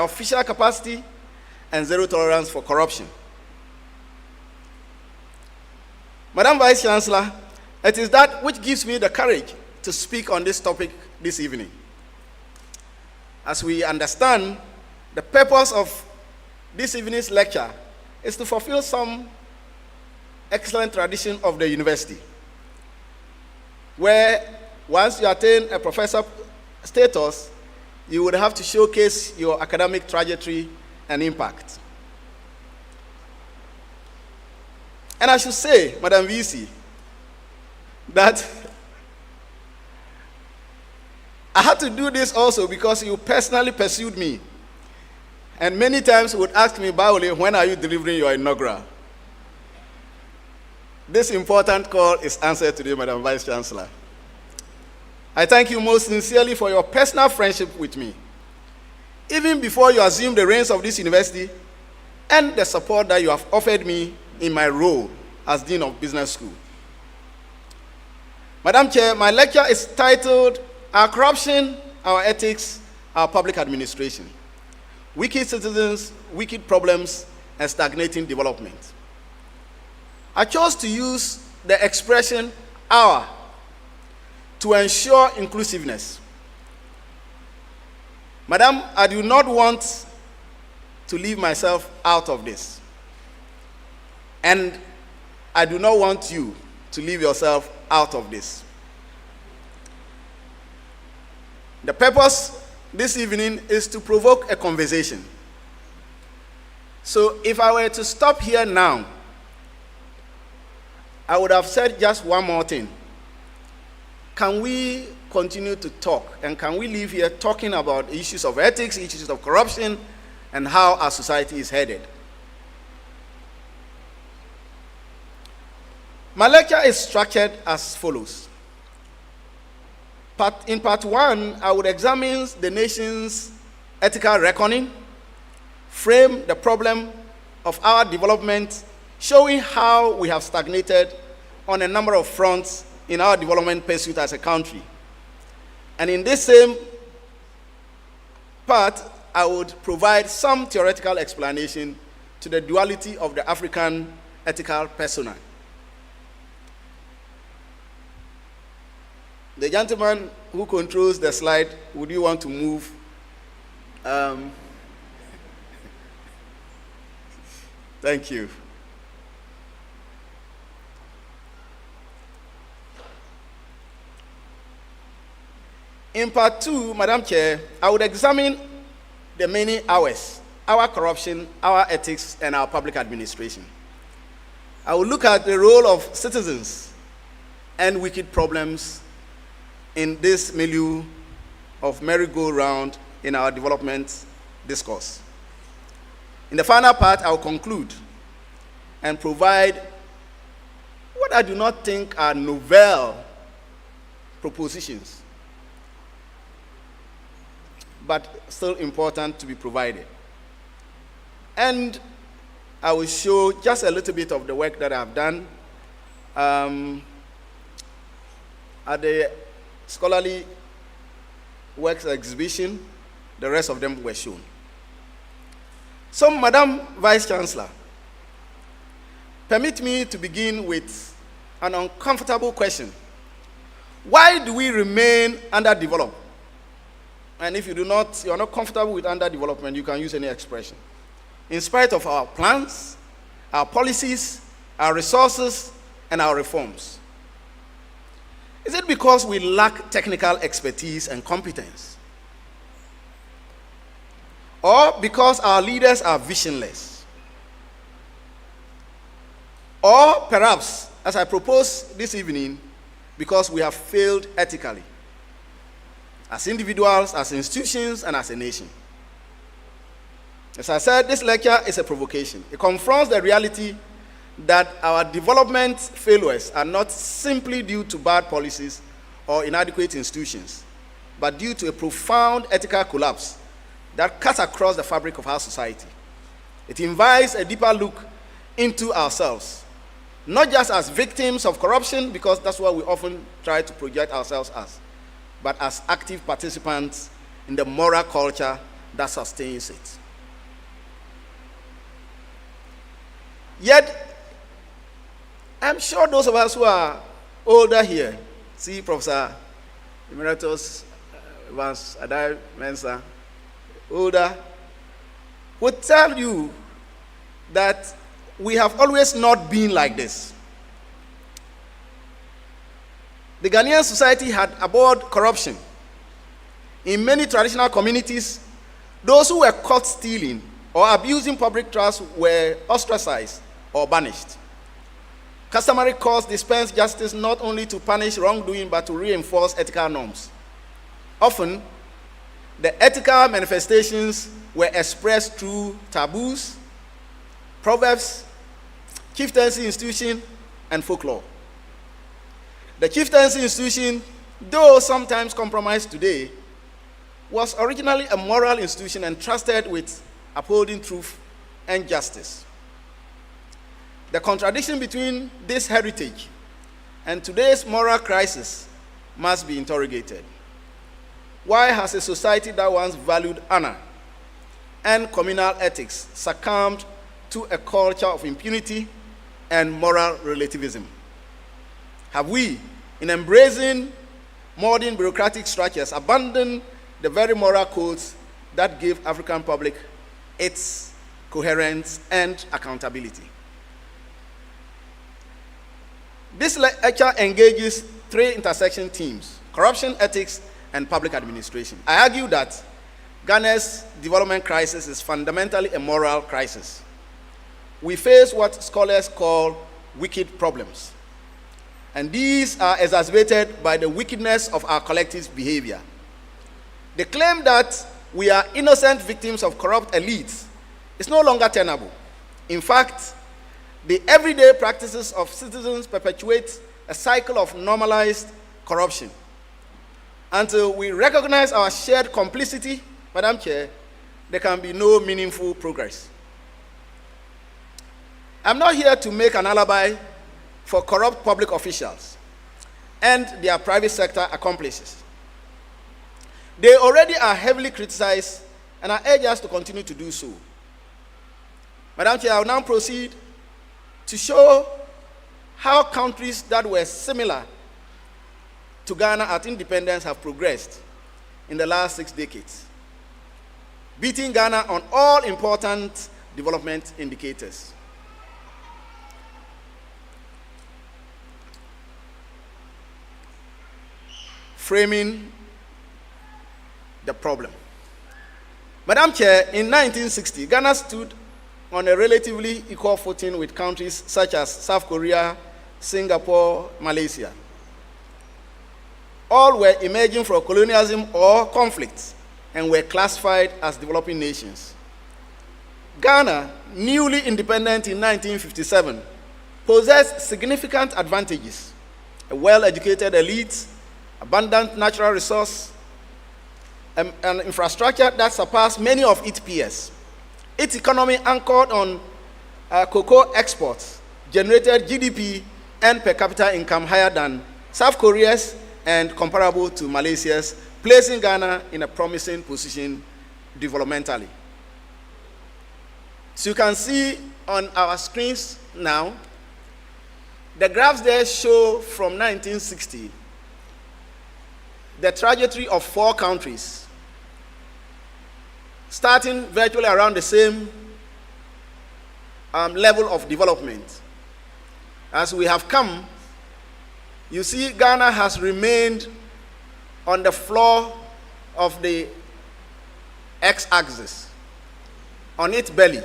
official capacity, and zero tolerance for corruption. Madam Vice Chancellor, it is that which gives me the courage to speak on this topic this evening. As we understand, the purpose of this evening's lecture is to fulfill some excellent tradition of the university, where once you attain a professor status, you would have to showcase your academic trajectory and impact. And I should say, Madam VC, that I had to do this also because you personally pursued me. And many times would ask me, Bawole, when are you delivering your inaugural? This important call is answered today, Madam Vice Chancellor. I thank you most sincerely for your personal friendship with me, even before you assumed the reins of this university, and the support that you have offered me in my role as Dean of Business School. Madam Chair, my lecture is titled, Our Corruption, Our Ethics, Our Public Administration. Wicked Citizens, Wicked Problems, and Stagnating Development. I chose to use the expression, our, to ensure inclusiveness. Madam, I do not want to leave myself out of this. And I do not want you to leave yourself out of this. The purpose this evening is to provoke a conversation. So if I were to stop here now, I would have said just one more thing. Can we continue to talk? And can we leave here talking about issues of ethics, issues of corruption, and how our society is headed? My lecture is structured as follows. In part one, I would examine the nation's ethical reckoning, frame the problem of our development, showing how we have stagnated on a number of fronts in our development pursuit as a country. And in this same part, I would provide some theoretical explanation to the duality of the African ethical persona. The gentleman who controls the slide, would you want to move? Thank you. In part two, Madam Chair, I would examine the many hours, our corruption, our ethics, and our public administration. I will look at the role of citizens and wicked problems in this milieu of merry-go-round in our development discourse. In the final part, I will conclude and provide what I do not think are novel propositions, but still important to be provided. And I will show just a little bit of the work that I've done at the Scholarly Works exhibition. The rest of them were shown. So, Madam Vice Chancellor, permit me to begin with an uncomfortable question. Why do we remain underdeveloped? And if you're not comfortable with underdevelopment, you can use any expression. In spite of our plans, our policies, our resources, and our reforms. Is it because we lack technical expertise and competence? Or because our leaders are visionless? Or perhaps, as I propose this evening, because we have failed ethically, as individuals, as institutions, and as a nation? As I said, this lecture is a provocation. It confronts the reality that our development failures are not simply due to bad policies or inadequate institutions, but due to a profound ethical collapse that cuts across the fabric of our society. It invites a deeper look into ourselves, not just as victims of corruption, because that's what we often try to project ourselves as, but as active participants in the moral culture that sustains it. Yet, I'm sure those of us who are older here, see Professor Emeritus Vance Adai Mensah, older, would tell you that we have always not been like this. The Ghanaian society had abhorred corruption. In many traditional communities, those who were caught stealing or abusing public trust were ostracized or banished. Customary courts dispense justice not only to punish wrongdoing but to reinforce ethical norms. Often, the ethical manifestations were expressed through taboos, proverbs, chieftaincy institution, and folklore. The chieftaincy institution, though sometimes compromised today, was originally a moral institution entrusted with upholding truth and justice. The contradiction between this heritage and today's moral crisis must be interrogated. Why has a society that once valued honor and communal ethics succumbed to a culture of impunity and moral relativism? Have we, in embracing modern bureaucratic structures, abandoned the very moral codes that gave African public its coherence and accountability? This lecture engages three intersection themes: corruption, ethics, and public administration. I argue that Ghana's development crisis is fundamentally a moral crisis. We face what scholars call wicked problems, and these are exacerbated by the wickedness of our collective behavior. The claim that we are innocent victims of corrupt elites is no longer tenable. In fact, the everyday practices of citizens perpetuate a cycle of normalized corruption. Until we recognize our shared complicity, Madam Chair, there can be no meaningful progress. I'm not here to make an alibi for corrupt public officials and their private sector accomplices. They already are heavily criticized, and I urge us to continue to do so. Madam Chair, I will now proceed to show how countries that were similar to Ghana at independence have progressed in the last 6 decades, beating Ghana on all important development indicators. Framing the problem. Madam Chair, in 1960, Ghana stood on a relatively equal footing with countries such as South Korea, Singapore, Malaysia. All were emerging from colonialism or conflict and were classified as developing nations. Ghana, newly independent in 1957, possessed significant advantages: a well-educated elite, abundant natural resource, an infrastructure that surpassed many of its peers. Its economy, anchored on cocoa exports, generated GDP and per capita income higher than South Korea's and comparable to Malaysia's, placing Ghana in a promising position developmentally. So you can see on our screens now, the graphs there show from 1960 the trajectory of 4 countries, starting virtually around the same level of development. As we have come, you see Ghana has remained on the floor of the x-axis, on its belly.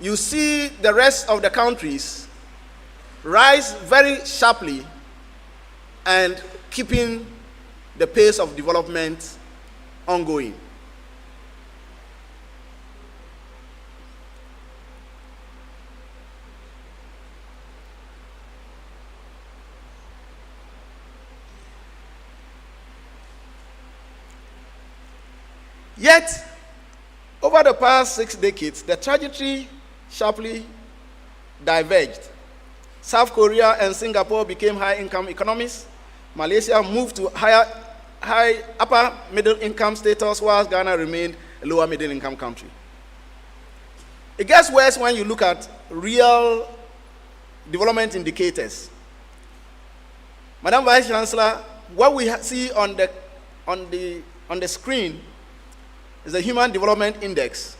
You see the rest of the countries rise very sharply and keeping the pace of development ongoing. Yet, over the past 6 decades, the trajectory sharply diverged. South Korea and Singapore became high-income economies. Malaysia moved to higher high upper middle income status, whilst Ghana remained a lower middle income country. It gets worse when you look at real development indicators. Madam Vice Chancellor, what we see on the screen is the Human Development Index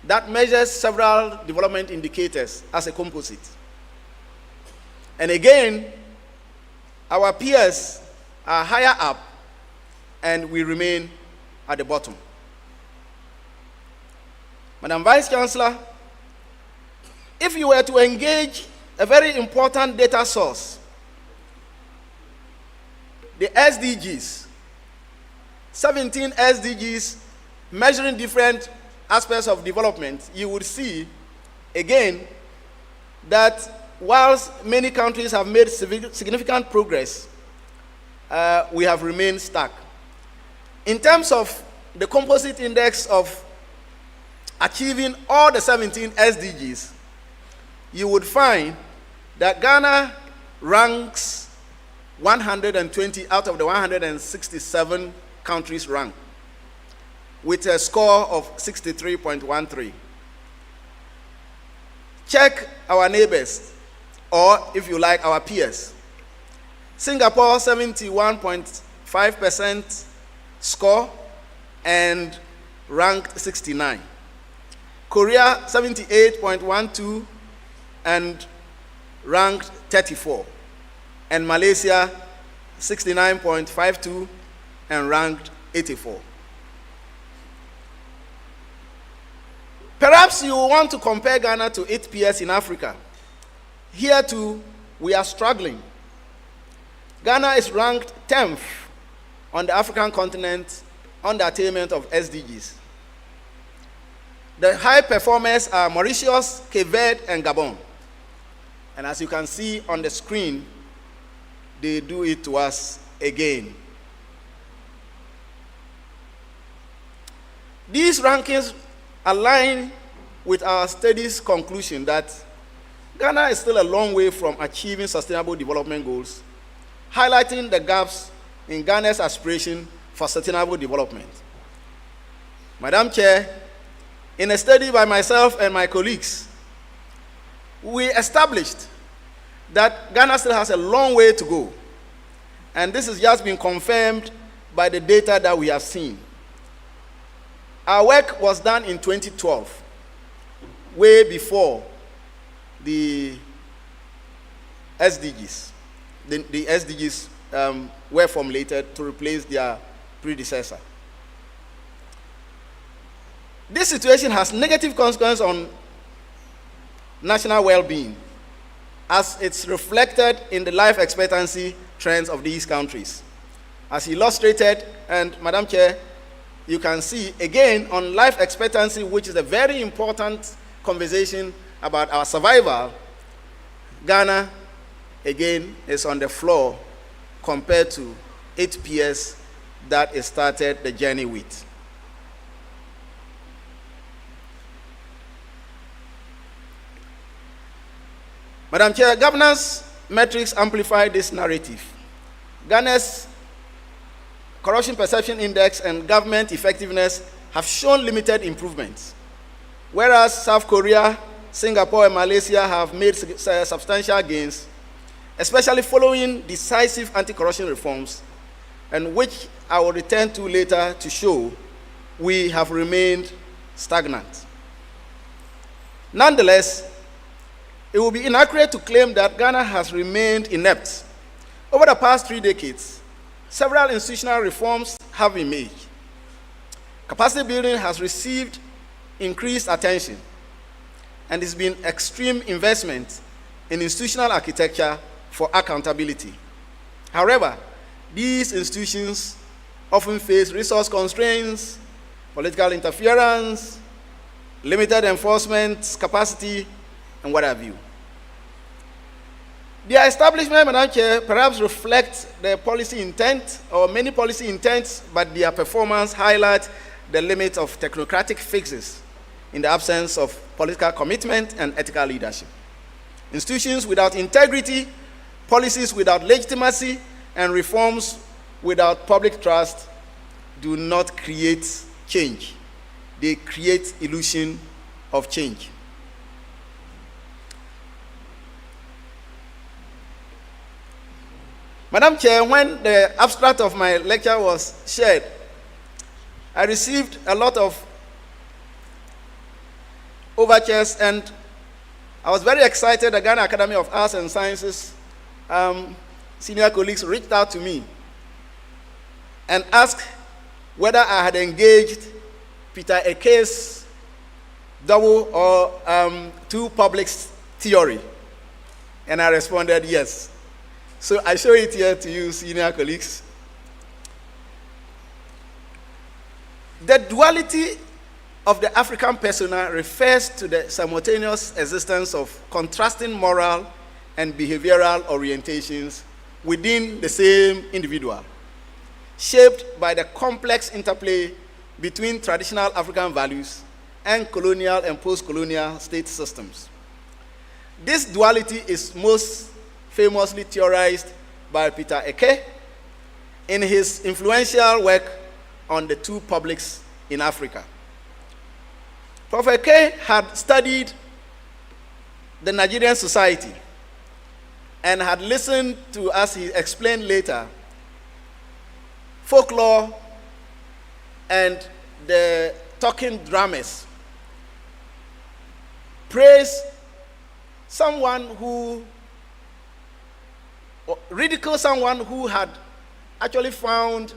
that measures several development indicators as a composite. And again, our peers are higher up and we remain at the bottom. Madam Vice Chancellor, if you were to engage a very important data source, the SDGs, 17 SDGs measuring different aspects of development, you would see again that whilst many countries have made significant progress, we have remained stuck. In terms of the composite index of achieving all the 17 SDGs, you would find that Ghana ranks 120 out of the 167 countries ranked, with a score of 63.13. Check our neighbors, or if you like, our peers. Singapore, 71.5% score and ranked 69. Korea, 78.12 and ranked 34. And Malaysia, 69.52 and ranked 84. Perhaps you want to compare Ghana to its peers in Africa. Here too, we are struggling. Ghana is ranked 10th on the African continent on the attainment of SDGs. The high performers are Mauritius, Cape Verde, and Gabon. And as you can see on the screen, they do it to us again. These rankings align with our study's conclusion that Ghana is still a long way from achieving sustainable development goals, highlighting the gaps in Ghana's aspiration for sustainable development. Madam Chair, in a study by myself and my colleagues, we established that Ghana still has a long way to go. And this has just been confirmed by the data that we have seen. Our work was done in 2012, way before the SDGs. The SDGs were formulated to replace their predecessor. This situation has negative consequences on national well-being, as it's reflected in the life expectancy trends of these countries. As illustrated, and Madam Chair, you can see again on life expectancy, which is a very important conversation about our survival, Ghana again is on the floor compared to its peers that it started the journey with. Madam Chair, governance metrics amplify this narrative. Ghana's Corruption Perception Index and government effectiveness have shown limited improvements, whereas South Korea, Singapore, and Malaysia have made substantial gains, especially following decisive anti-corruption reforms, and which I will return to later to show we have remained stagnant. Nonetheless, it will be inaccurate to claim that Ghana has remained inept. Over the past 3 decades, several institutional reforms have been made. Capacity building has received increased attention, and there's been extreme investment in institutional architecture for accountability. However, these institutions often face resource constraints, political interference, limited enforcement capacity, and what have you. Their establishment, Madam Chair, perhaps reflects the policy intent or many policy intents, but their performance highlights the limits of technocratic fixes in the absence of political commitment and ethical leadership. Institutions without integrity, policies without legitimacy, and reforms without public trust do not create change. They create illusion of change. Madam Chair, when the abstract of my lecture was shared, I received a lot of overtures, and I was very excited. The Ghana Academy of Arts and Sciences senior colleagues reached out to me and asked whether I had engaged Peter Eke's double or two publics theory. And I responded, yes. So I show it here to you, senior colleagues. The duality of the African persona refers to the simultaneous existence of contrasting moral and behavioral orientations within the same individual, shaped by the complex interplay between traditional African values and colonial and post-colonial state systems. This duality is most famously theorized by Peter Eke in his influential work on the two publics in Africa. Prof. Eke had studied the Nigerian society and had listened to, as he explained later, folklore and the talking dramas. Praise someone who, or ridicule someone who had actually found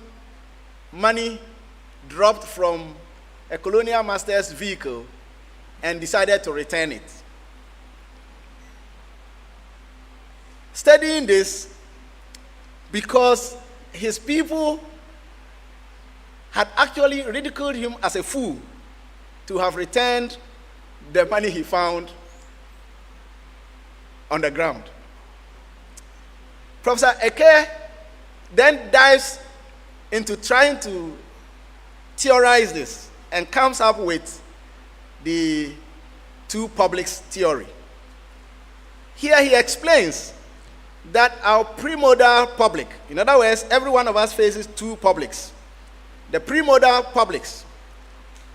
money dropped from a colonial master's vehicle and decided to return it. Studying this because his people had actually ridiculed him as a fool to have returned the money he found on the ground. Professor Eke then dives into trying to theorize this and comes up with the two publics theory. Here he explains that our premodal public, in other words, every one of us faces two publics. The premodal publics,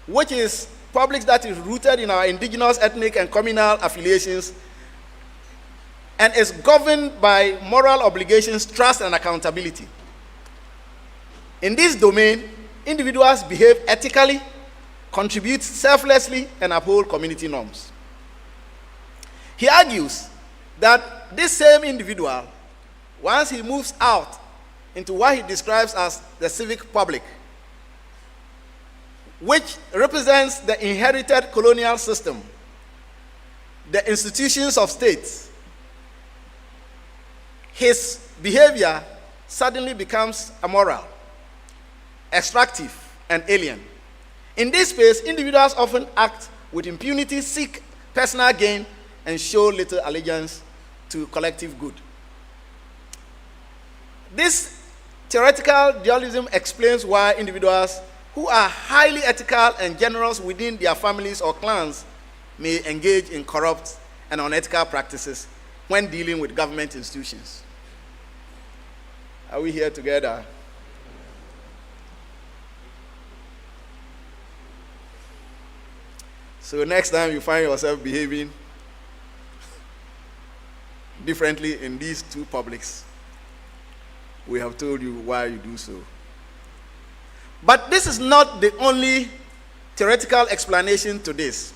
which is publics that is rooted in our indigenous, ethnic, and communal affiliations, and is governed by moral obligations, trust, and accountability. In this domain, individuals behave ethically, contribute selflessly, and uphold community norms. He argues that this same individual, once he moves out into what he describes as the civic public, which represents the inherited colonial system, the institutions of states, his behavior suddenly becomes immoral, extractive, and alien. In this space, individuals often act with impunity, seek personal gain, and show little allegiance to collective good. This theoretical dualism explains why individuals who are highly ethical and generous within their families or clans may engage in corrupt and unethical practices when dealing with government institutions. Are we here together? So next time you find yourself behaving differently in these two publics, we have told you why you do so. But this is not the only theoretical explanation to this.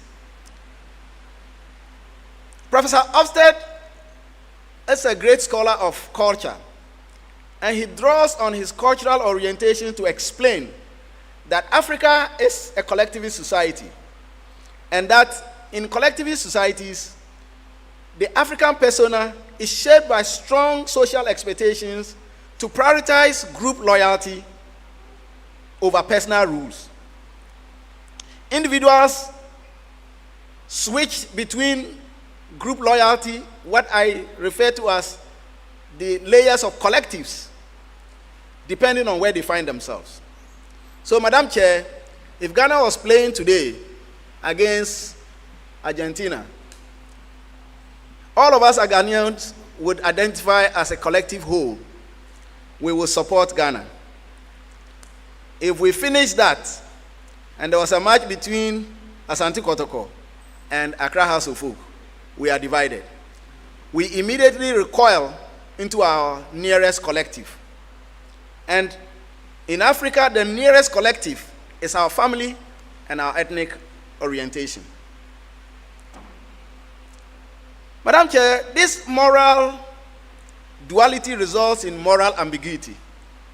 Professor Ofsted is a great scholar of culture, and he draws on his cultural orientation to explain that Africa is a collectivist society, and that in collectivist societies, the African persona is shaped by strong social expectations to prioritize group loyalty over personal rules. Individuals switch between group loyalty, what I refer to as the layers of collectives, depending on where they find themselves. So, Madam Chair, if Ghana was playing today against Argentina, all of us as Ghanaians would identify as a collective whole. We will support Ghana. If we finish that, and there was a match between Asante Kotoko and Accra House of Folk, we are divided. We immediately recoil into our nearest collective. And in Africa, the nearest collective is our family and our ethnic orientation. Madam Chair, this moral duality results in moral ambiguity,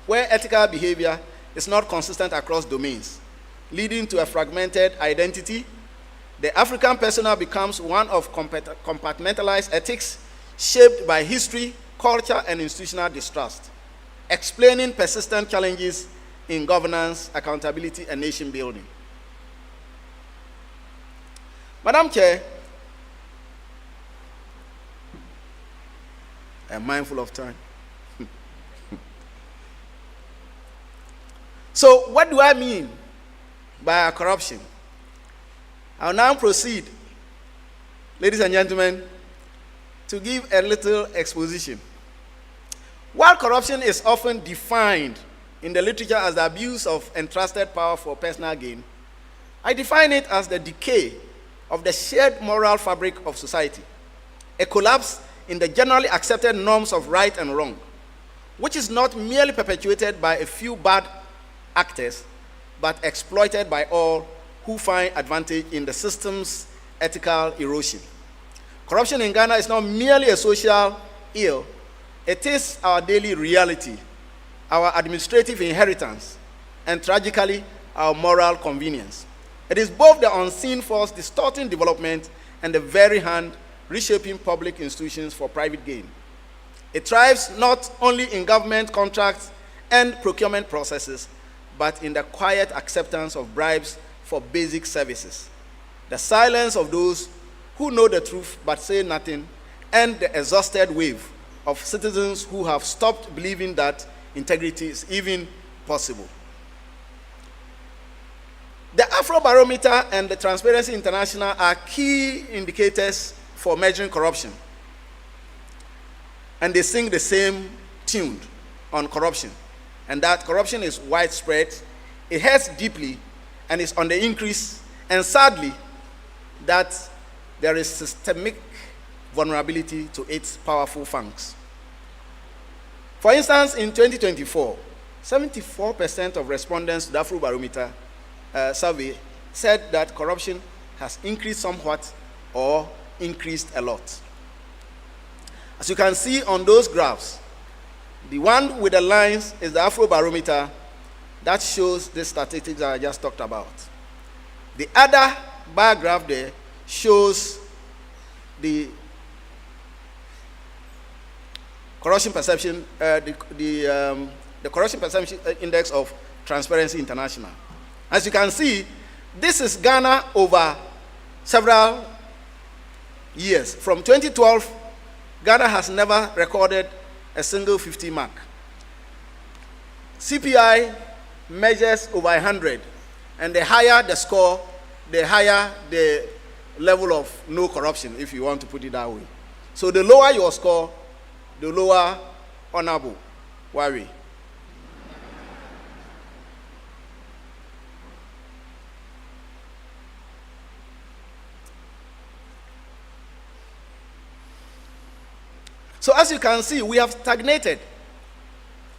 where ethical behavior is not consistent across domains, leading to a fragmented identity. The African persona becomes one of compartmentalized ethics shaped by history, culture, and institutional distrust, explaining persistent challenges in governance, accountability, and nation building. Madam Chair, I'm mindful of time. So, what do I mean by corruption? I'll now proceed, ladies and gentlemen, to give a little exposition. While corruption is often defined in the literature as the abuse of entrusted power for personal gain, I define it as the decay of the shared moral fabric of society, a collapse in the generally accepted norms of right and wrong, which is not merely perpetuated by a few bad actors, but exploited by all who find advantage in the system's ethical erosion. Corruption in Ghana is not merely a social ill, it is our daily reality, our administrative inheritance, and tragically, our moral convenience. It is both the unseen force distorting development and the very hand reshaping public institutions for private gain. It thrives not only in government contracts and procurement processes, but in the quiet acceptance of bribes for basic services, the silence of those who know the truth but say nothing, and the exhausted wave of citizens who have stopped believing that integrity is even possible. The Afrobarometer and the Transparency International are key indicators for measuring corruption, and they sing the same tune on corruption, and that corruption is widespread, it hurts deeply, and is on the increase, and sadly, that there is systemic vulnerability to its powerful fangs. For instance, in 2024, 74% of respondents to the Afrobarometer survey said that corruption has increased somewhat or increased a lot. As you can see on those graphs, the one with the lines is the Afrobarometer that shows the statistics that I just talked about. The other bar graph there shows the corruption perception, the corruption perception index of Transparency International. As you can see, this is Ghana over several years. From 2012, Ghana has never recorded a single 50 mark. CPI measures over 100, and the higher the score, the higher the level of no corruption, if you want to put it that way. So the lower your score, the lower honorable worry. So as you can see, we have stagnated.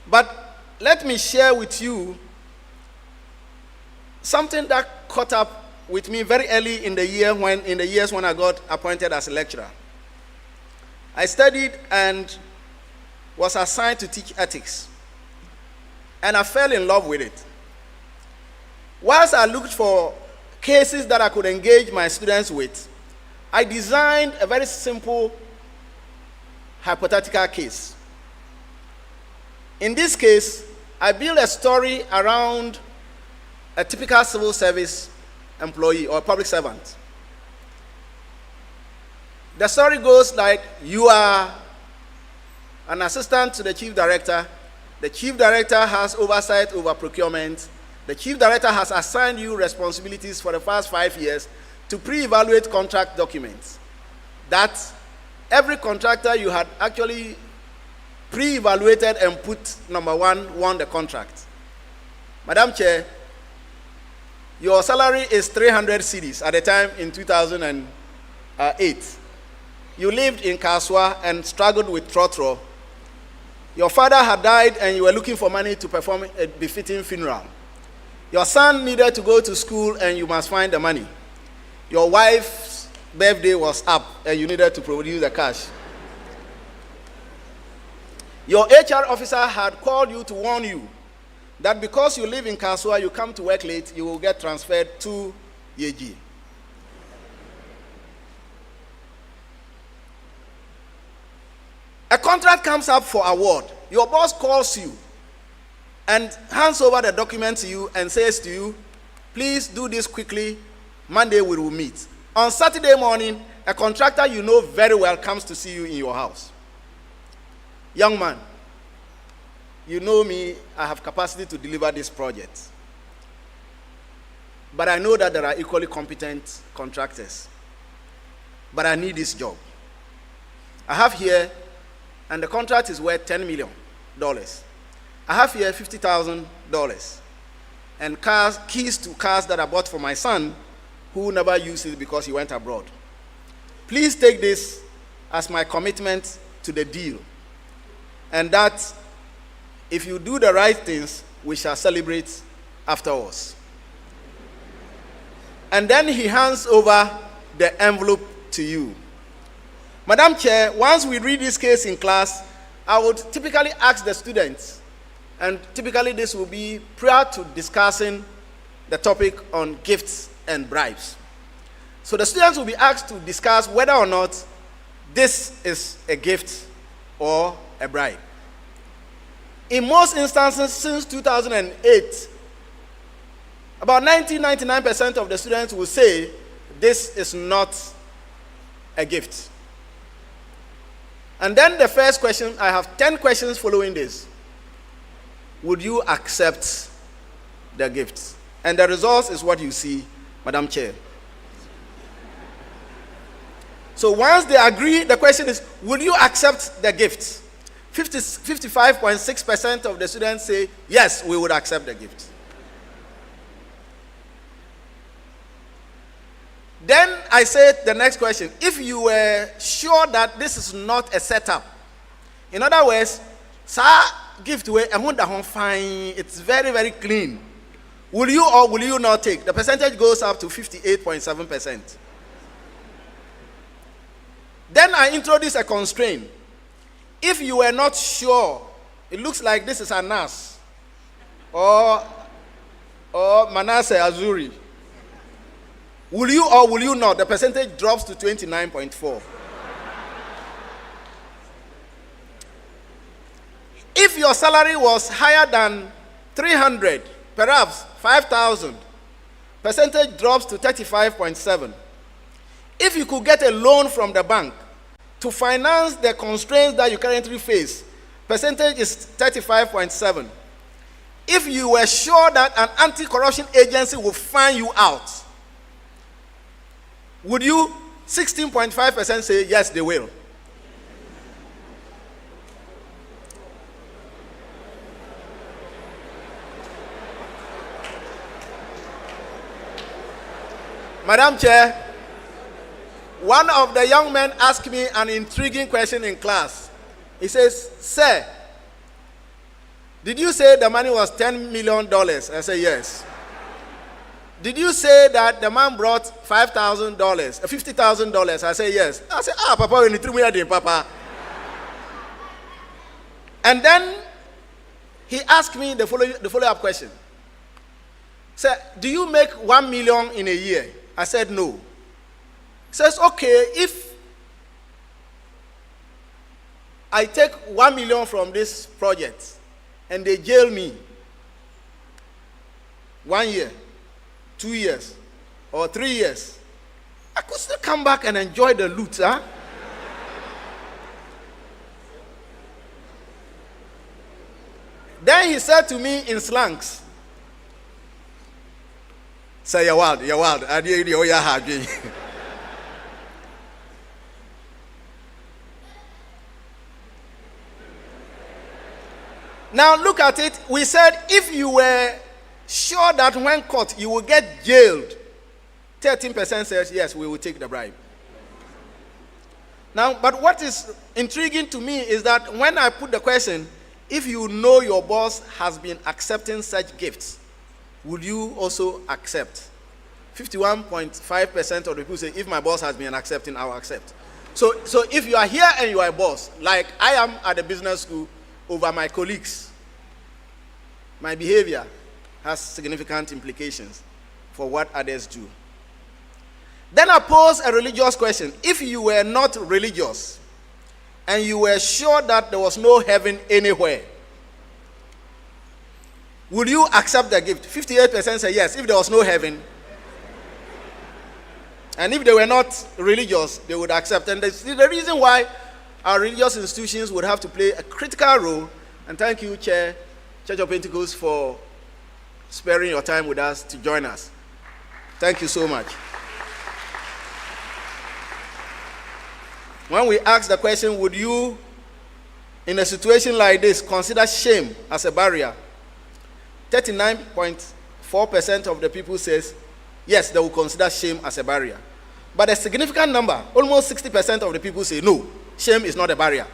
But let me share with you something that caught up with me very early in the year in the years when I got appointed as a lecturer. I studied and was assigned to teach ethics, and I fell in love with it. Whilst I looked for cases that I could engage my students with, I designed a very simple hypothetical case. In this case, I built a story around a typical civil service employee or public servant. The story goes like, you are an assistant to the chief director. The chief director has oversight over procurement. The chief director has assigned you responsibilities for the past 5 years to pre-evaluate contract documents. That every contractor you had actually pre-evaluated and put number one won the contract. Madam Chair, your salary is 300 cedis at the time in 2008. You lived in Kaswa and struggled with Trotro. Your father had died and you were looking for money to perform a befitting funeral. Your son needed to go to school and you must find the money. Your wife's birthday was up and you needed to produce the cash. Your HR officer had called you to warn you that because you live in Kaswa, you come to work late, you will get transferred to Yeji. A contract comes up for award. Your boss calls you and hands over the document to you and says to you, please do this quickly, Monday we will meet. On Saturday morning, a contractor you know very well comes to see you in your house. Young man, you know me, I have capacity to deliver this project. But I know that there are equally competent contractors. But I need this job. I have here, and the contract is worth $10 million. I have here $50,000 and keys to cars that I bought for my son, who never used it because he went abroad. Please take this as my commitment to the deal, and that if you do the right things, we shall celebrate afterwards. And then he hands over the envelope to you. Madam Chair, once we read this case in class, I would typically ask the students, and typically this will be prior to discussing the topic on gifts and bribes. So the students will be asked to discuss whether or not this is a gift or a bribe. In most instances since 2008, about 99% of the students will say this is not a gift. And then the first question, I have 10 questions following this. Would you accept the gift? And the result is what you see, Madam Chair. So once they agree, the question is, will you accept the gift? 55.6% of the students say, yes, we would accept the gift. Then I said the next question, if you were sure that this is not a setup, in other words, sir, gift away, fine, it's very, very clean. Will you or will you not take? The percentage goes up to 58.7%. Then I introduce a constraint. If you were not sure, it looks like this is Anas or Manasseh Azuri. Will you or will you not? The percentage drops to 29.4. If your salary was higher than 300, perhaps 5,000, percentage drops to 35.7. If you could get a loan from the bank to finance the constraints that you currently face, percentage is 35.7. If you were sure that an anti-corruption agency will find you out, would you 16.5% say yes, they will? Madam Chair, one of the young men asked me an intriguing question in class. He says, sir, did you say the money was $10 million? I said, yes. Did you say that the man brought $5,000, $50,000? I said, yes. I said, Papa, we need $3 million, Papa. And then he asked me the follow-up question. Sir, do you make $1 million in a year? I said, no. He says, okay, if I take $1 million from this project and they jail me 1 year, 2 years, or 3 years, I could still come back and enjoy the loot, huh? Then he said to me in slangs, say, you're wild. I did you hard. Now look at it. We said if you were sure that when caught, you will get jailed. 13% says, yes, we will take the bribe. Now, but what is intriguing to me is that when I put the question, if you know your boss has been accepting such gifts, would you also accept? 51.5% of the people say, if my boss has been accepting, I will accept. So if you are here and you are a boss, like I am at the business school over my colleagues, my behavior has significant implications for what others do. Then I pose a religious question. If you were not religious and you were sure that there was no heaven anywhere, would you accept the gift? 58% say yes, if there was no heaven. And if they were not religious, they would accept. And the reason why our religious institutions would have to play a critical role, and thank you, Chair, Church of Pentecost, for sparing your time with us to join us. Thank you so much. When we ask the question, would you, in a situation like this, consider shame as a barrier? 39.4% of the people says, yes, they will consider shame as a barrier. But a significant number, almost 60% of the people say, no, shame is not a barrier.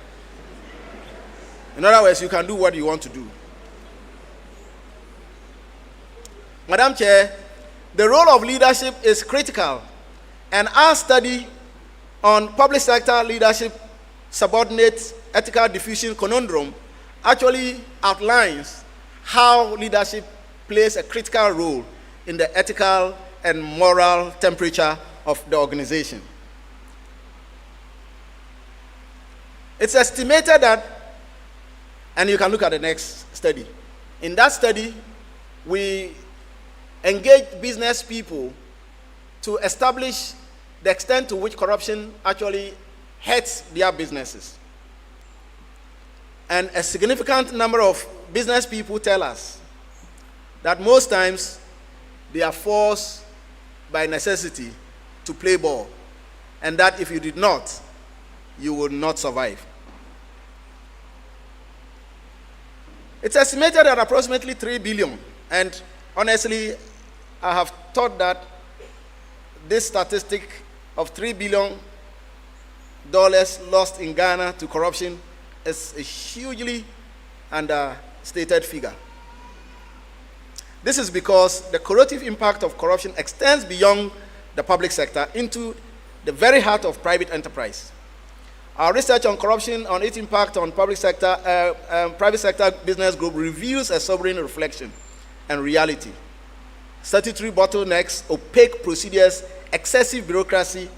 In other words, you can do what you want to do. Madam Chair, the role of leadership is critical, and our study on public sector leadership, subordinate ethical diffusion conundrum actually outlines how leadership plays a critical role in the ethical and moral temperature of the organization. It's estimated that, and you can look at the next study. In that study, we engaged business people to establish the extent to which corruption actually hurts their businesses. And a significant number of business people tell us that most times they are forced by necessity to play ball, and that if you did not, you would not survive. It's estimated at approximately 3 billion, and honestly, I have thought that this statistic of $3 billion lost in Ghana to corruption is a hugely understated figure. This is because the corrosive impact of corruption extends beyond the public sector into the very heart of private enterprise. Our research on corruption, on its impact on private sector business group reveals a sobering reflection and reality. Statutory bottlenecks, opaque procedures, excessive bureaucracy,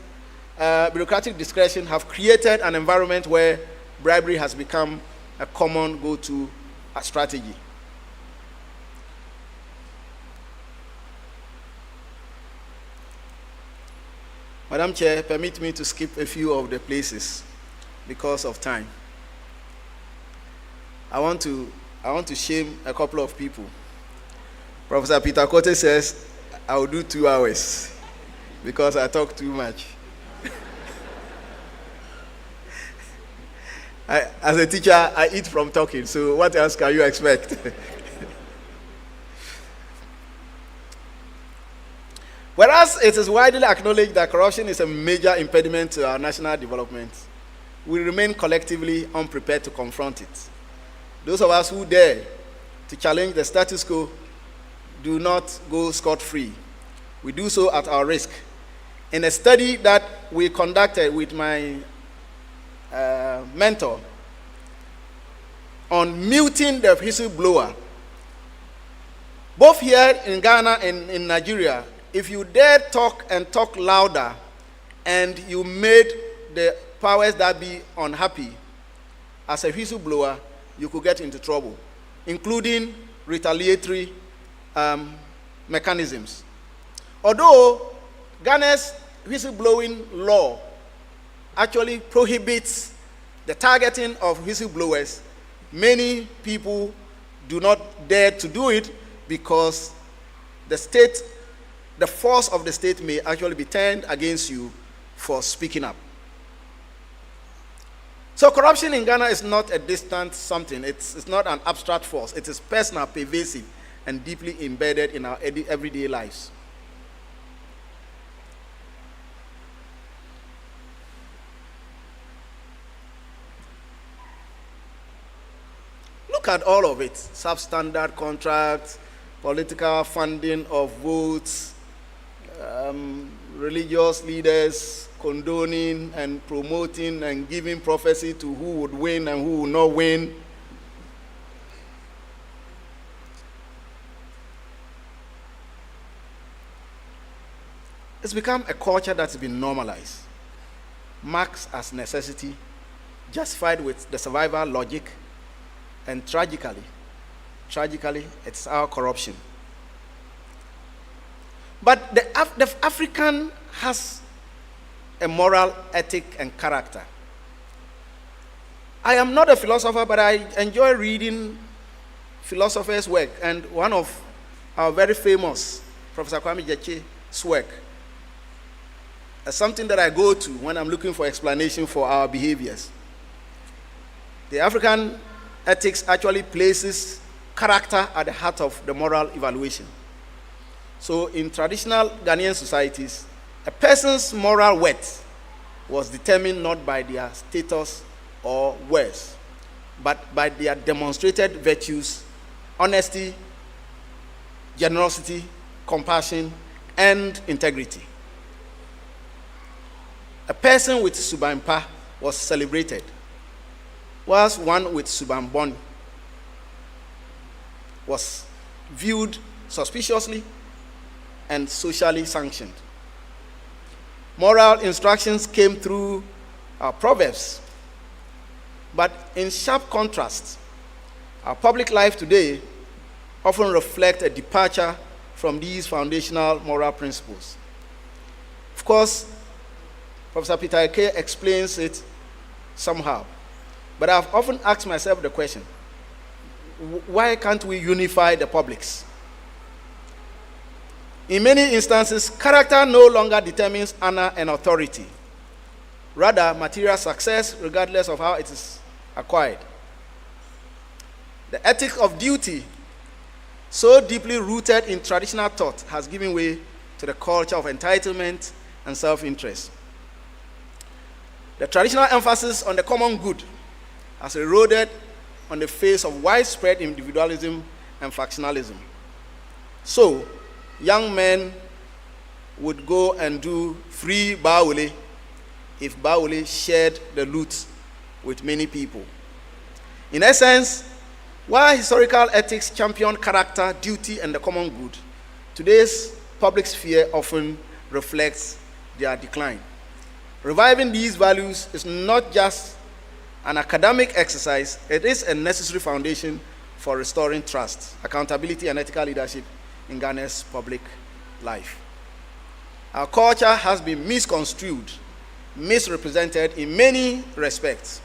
bureaucratic discretion have created an environment where bribery has become a common go-to strategy. Madam Chair, permit me to skip a few of the places because of time. I want to shame a couple of people. Professor Peter Kote says, I will do 2 hours because I talk too much. As a teacher, I eat from talking, so what else can you expect? Whereas it is widely acknowledged that corruption is a major impediment to our national development, we remain collectively unprepared to confront it. Those of us who dare to challenge the status quo do not go scot-free. We do so at our risk. In a study that we conducted with my mentor on muting the whistleblower, both here in Ghana and in Nigeria, if you dare talk and talk louder and you made the powers that be unhappy, as a whistleblower, you could get into trouble, including retaliatory mechanisms. Although Ghana's whistleblowing law actually prohibits the targeting of whistleblowers, many people do not dare to do it because the force of the state may actually be turned against you for speaking up. So corruption in Ghana is not a distant something. It's not an abstract force. It is personal, pervasive, and deeply embedded in our everyday lives. Look at all of it: substandard contracts, political funding of votes, religious leaders condoning and promoting and giving prophecy to who would win and who would not win. It's become a culture that's been normalized, marked as necessity, justified with the survival logic, and tragically, it's our corruption. But the African has a moral ethic and character. I am not a philosopher, but I enjoy reading philosophers' work, and one of our very famous, Professor Kwame Gyekye's work, is something that I go to when I'm looking for explanation for our behaviors. The African ethics actually places character at the heart of the moral evaluation. So in traditional Ghanaian societies, a person's moral worth was determined not by their status or worth, but by their demonstrated virtues: honesty, generosity, compassion, and integrity. A person with Subampa was celebrated, whilst one with Subambon was viewed suspiciously and socially sanctioned. Moral instructions came through our proverbs, but in sharp contrast, our public life today often reflects a departure from these foundational moral principles. Of course, Professor Peter Eke explains it somehow, but I've often asked myself the question, why can't we unify the publics? In many instances, character no longer determines honor and authority. Rather, material success, regardless of how it is acquired. The ethic of duty, so deeply rooted in traditional thought, has given way to the culture of entitlement and self-interest. The traditional emphasis on the common good has eroded on the face of widespread individualism and factionalism. So, young men would go and do free Bawole if Bawole shared the loot with many people. In essence, while historical ethics championed character, duty, and the common good, today's public sphere often reflects their decline. Reviving these values is not just an academic exercise, it is a necessary foundation for restoring trust, accountability, and ethical leadership in Ghana's public life. Our culture has been misconstrued, misrepresented in many respects.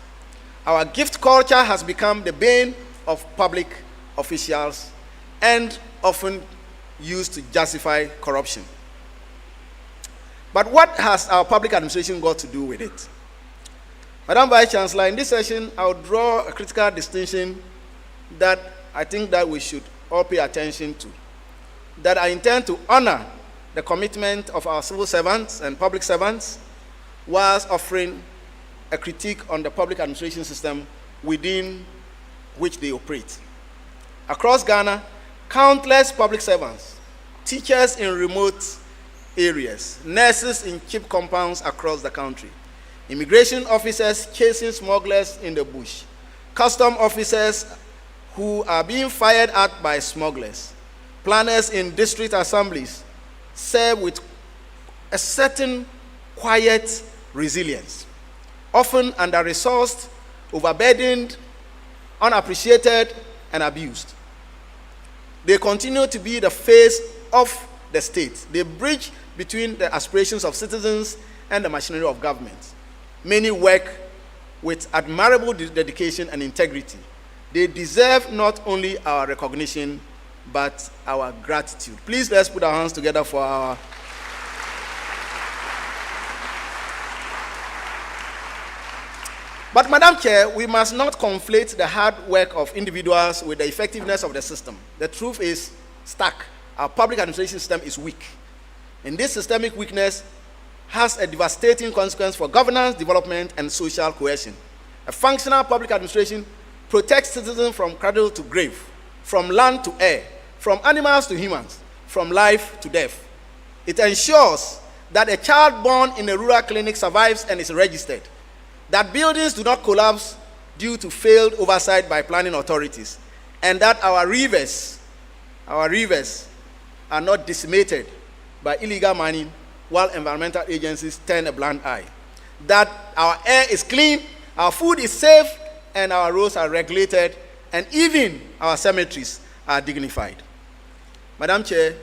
Our gift culture has become the bane of public officials and often used to justify corruption. But what has our public administration got to do with it? Madam Vice Chancellor, in this session, I will draw a critical distinction that I think that we should all pay attention to. That I intend to honor the commitment of our civil servants and public servants, whilst offering a critique on the public administration system within which they operate. Across Ghana, countless public servants, teachers in remote areas, nurses in cheap compounds across the country, immigration officers chasing smugglers in the bush, custom officers who are being fired at by smugglers, planners in district assemblies serve with a certain quiet resilience, often under-resourced, overburdened, unappreciated, and abused. They continue to be the face of the state. They bridge between the aspirations of citizens and the machinery of government. Many work with admirable dedication and integrity. They deserve not only our recognition, but our gratitude. Please let's put our hands together for our... But Madam Chair, we must not conflate the hard work of individuals with the effectiveness of the system. The truth is, stuck. Our public administration system is weak. And this systemic weakness has a devastating consequence for governance, development, and social cohesion. A functional public administration protects citizens from cradle to grave, from land to air, from animals to humans, from life to death. It ensures that a child born in a rural clinic survives and is registered, that buildings do not collapse due to failed oversight by planning authorities, and that our rivers are not decimated by illegal mining while environmental agencies turn a blind eye. That our air is clean, our food is safe, and our roads are regulated, and even our cemeteries are dignified. Madam Chair,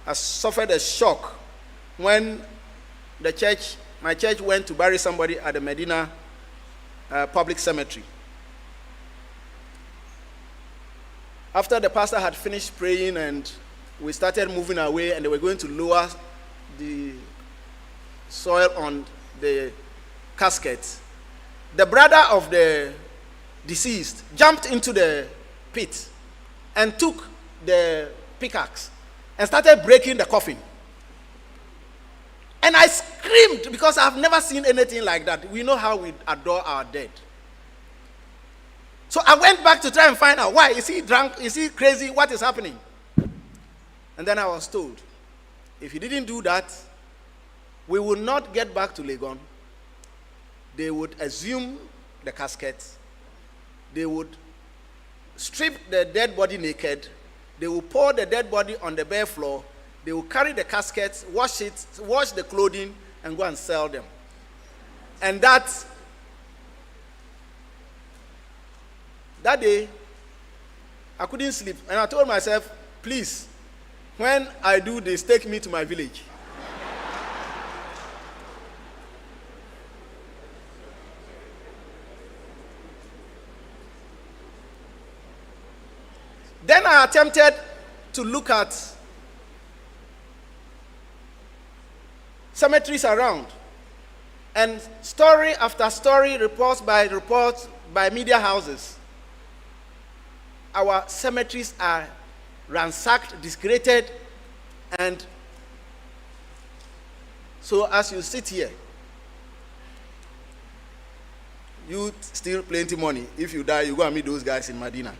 I suffered a shock when my church went to bury somebody at the Medina public cemetery. After the pastor had finished praying and we started moving away and they were going to lower the soil on the casket, the brother of the deceased jumped into the pit and took the pickaxe and started breaking the coffin. And I screamed because I've never seen anything like that. We know how we adore our dead. So I went back to try and find out why. Is he drunk? Is he crazy? What is happening? And then I was told, if he didn't do that, we would not get back to Legon. They would assume the casket. They would strip the dead body naked. They will pour the dead body on the bare floor. They will carry the casket, wash the clothing, and go and sell them. And that day, I couldn't sleep. And I told myself, please, when I do this, take me to my village. Then I attempted to look at cemeteries around, and story after story, reports by media houses. Our cemeteries are ransacked, discredited, and so as you sit here, you steal plenty money. If you die, you go and meet those guys in Medina.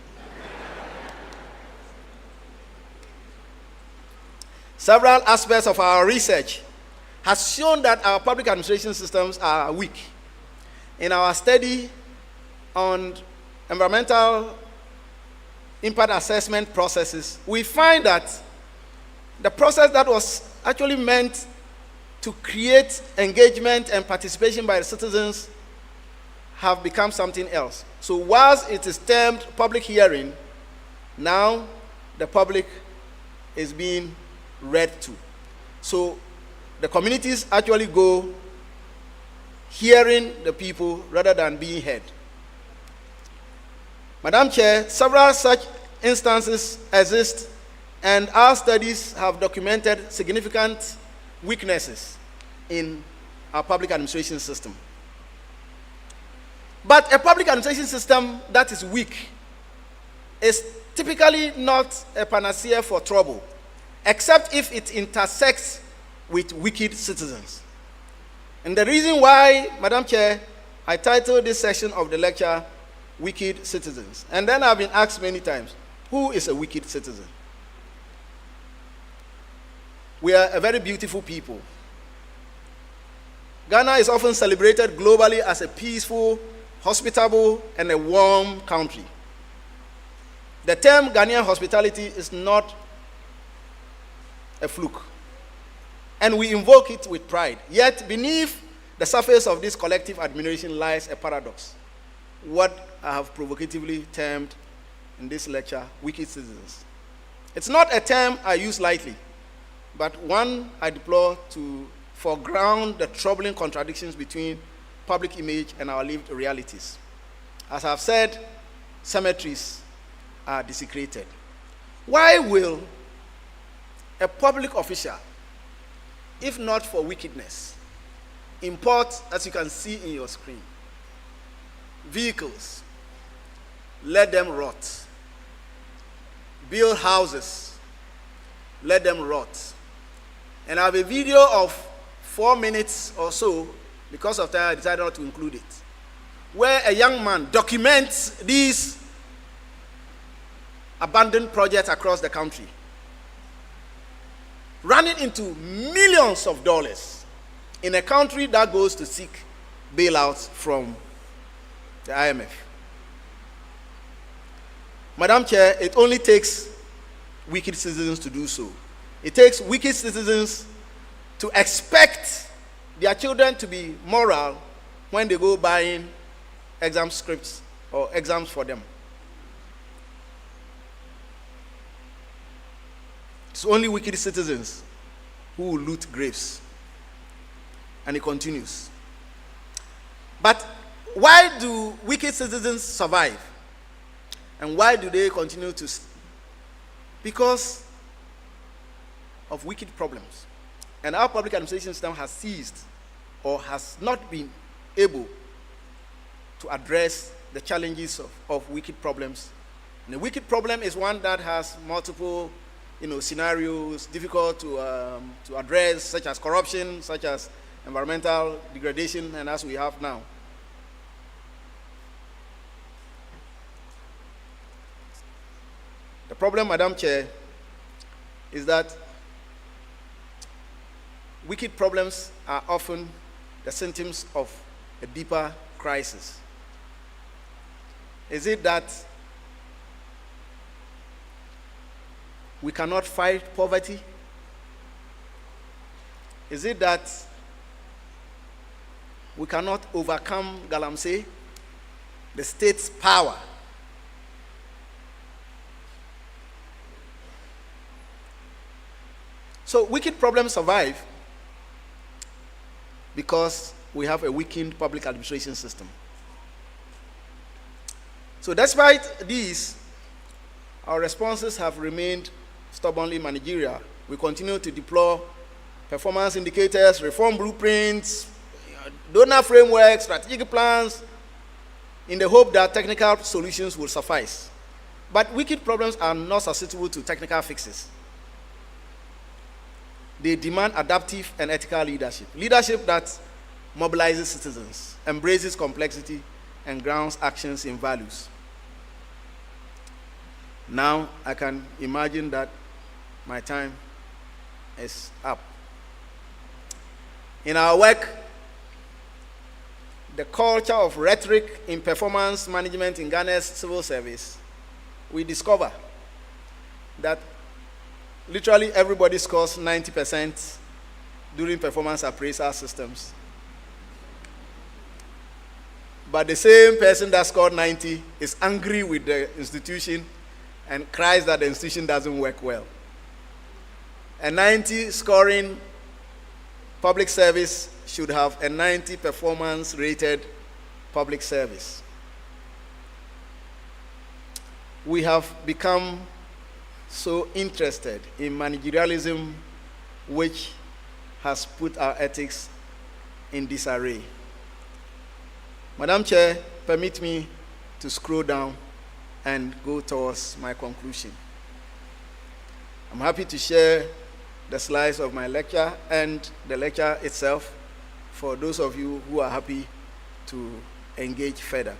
Several aspects of our research has shown that our public administration systems are weak. In our study on environmental impact assessment processes, we find that the process that was actually meant to create engagement and participation by the citizens have become something else. So whilst it is termed public hearing, now the public is being read to. So the communities actually go hearing the people rather than being heard. Madam Chair, several such instances exist, and our studies have documented significant weaknesses in our public administration system. But a public administration system that is weak is typically not a panacea for trouble, except if it intersects with wicked citizens. And the reason why, Madam Chair, I titled this section of the lecture, Wicked Citizens. And then I've been asked many times, who is a wicked citizen? We are a very beautiful people. Ghana is often celebrated globally as a peaceful, hospitable, and a warm country. The term Ghanaian hospitality is not a fluke, and we invoke it with pride. Yet beneath the surface of this collective admiration lies a paradox, what I have provocatively termed in this lecture, wicked citizens. It's not a term I use lightly, but one I deploy to foreground the troubling contradictions between public image and our lived realities. As I've said, cemeteries are desecrated. Why will a public official, if not for wickedness, import, as you can see in your screen, vehicles, let them rot, build houses, let them rot. And I have a video of 4 minutes or so, because of time I decided not to include it, where a young man documents these abandoned projects across the country, running into millions of dollars in a country that goes to seek bailouts from the IMF. Madam Chair, it only takes wicked citizens to do so. It takes wicked citizens to expect their children to be moral when they go buying exam scripts or exams for them. It's only wicked citizens who will loot graves. And it continues. But why do wicked citizens survive? And why do they continue to? Because of wicked problems. And our public administration system has seized or has not been able to address the challenges of wicked problems. And the wicked problem is one that has multiple scenarios, difficult to address, such as corruption, such as environmental degradation, and as we have now. The problem, Madam Chair, is that wicked problems are often the symptoms of a deeper crisis. Is it that we cannot fight poverty? Is it that we cannot overcome galamsey, the state's power? So wicked problems survive because we have a weakened public administration system. So despite these, our responses have remained stubbornly managerial. We continue to deploy performance indicators, reform blueprints, donor frameworks, strategic plans, in the hope that technical solutions will suffice. But wicked problems are not susceptible to technical fixes. They demand adaptive and ethical leadership. Leadership that mobilizes citizens, embraces complexity, and grounds actions in values. Now I can imagine that my time is up. In our work, the culture of rhetoric in performance management in Ghana's civil service, we discover that literally everybody scores 90% during performance appraisal systems. But the same person that scored 90 is angry with the institution and cries that the institution doesn't work well. A 90 scoring public service should have a 90 performance rated public service. We have become so interested in managerialism, which has put our ethics in disarray. Madam Chair, permit me to scroll down and go towards my conclusion. I'm happy to share the slides of my lecture and the lecture itself for those of you who are happy to engage further.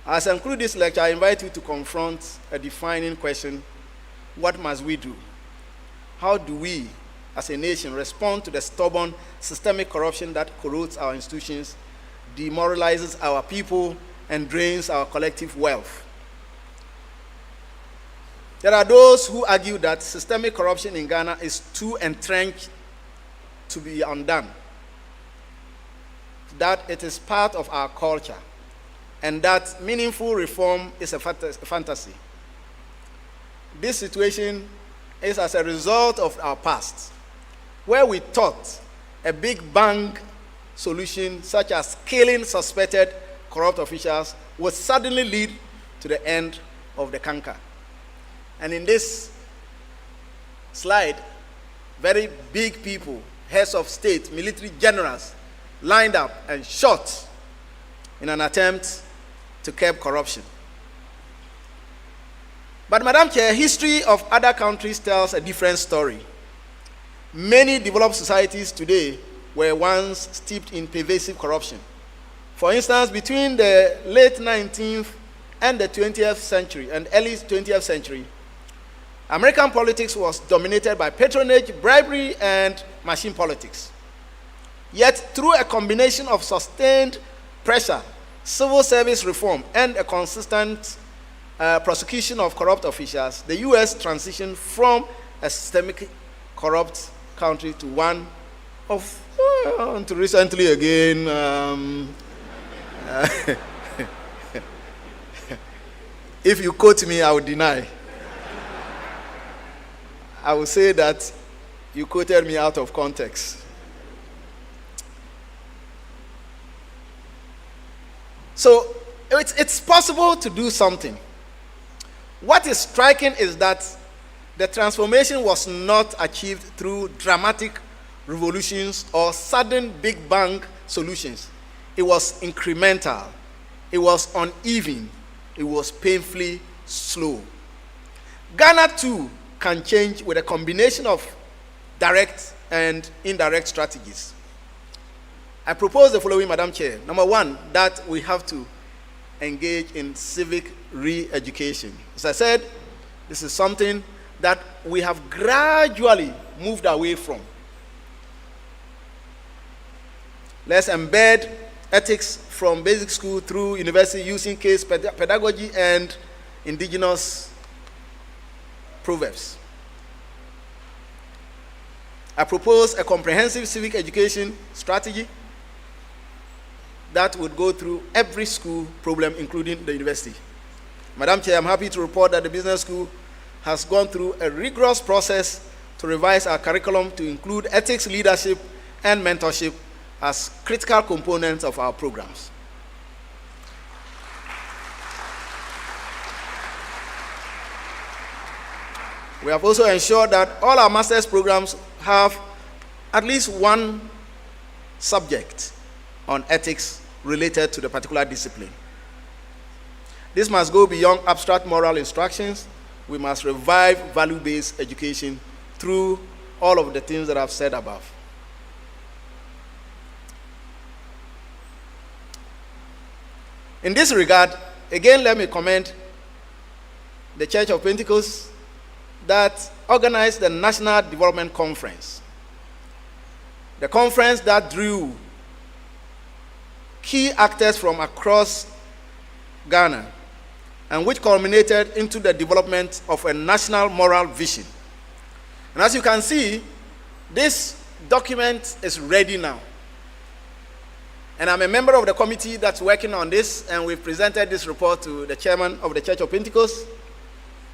As I conclude this lecture, I invite you to confront a defining question: what must we do? How do we, as a nation, respond to the stubborn systemic corruption that corrodes our institutions, demoralizes our people, and drains our collective wealth? There are those who argue that systemic corruption in Ghana is too entrenched to be undone, that it is part of our culture, and that meaningful reform is a fantasy. This situation is as a result of our past, where we thought a big bang solution, such as killing suspected corrupt officials, would suddenly lead to the end of the canker. And in this slide, very big people, heads of state, military generals, lined up and shot in an attempt to curb corruption. But, Madam Chair, history of other countries tells a different story. Many developed societies today were once steeped in pervasive corruption. For instance, between the late 19th and the 20th century and early 20th century, American politics was dominated by patronage, bribery, and machine politics. Yet, through a combination of sustained pressure, civil service reform, and a consistent prosecution of corrupt officials, the U.S. transitioned from a systemically corrupt country to one of, until recently again, if you quote me, I will deny. I will say that you quoted me out of context. So it's possible to do something. What is striking is that the transformation was not achieved through dramatic revolutions or sudden big bang solutions. It was incremental. It was uneven. It was painfully slow. Ghana too can change with a combination of direct and indirect strategies. I propose the following, Madam Chair. Number one, that we have to engage in civic re-education. As I said, this is something that we have gradually moved away from. Let's embed ethics from basic school through university using case pedagogy and indigenous proverbs. I propose a comprehensive civic education strategy that would go through every school problem, including the university. Madam Chair, I'm happy to report that the business school has gone through a rigorous process to revise our curriculum to include ethics, leadership, and mentorship as critical components of our programs. We have also ensured that all our master's programs have at least one subject on ethics related to the particular discipline. This must go beyond abstract moral instructions. We must revive value-based education through all of the things that I've said above. In this regard, again, let me commend the Church of Pentecost that organized the National Development Conference. The conference that drew key actors from across Ghana and which culminated into the development of a national moral vision. And as you can see, this document is ready now. And I'm a member of the committee that's working on this, and we've presented this report to the chairman of the Church of Pentecost.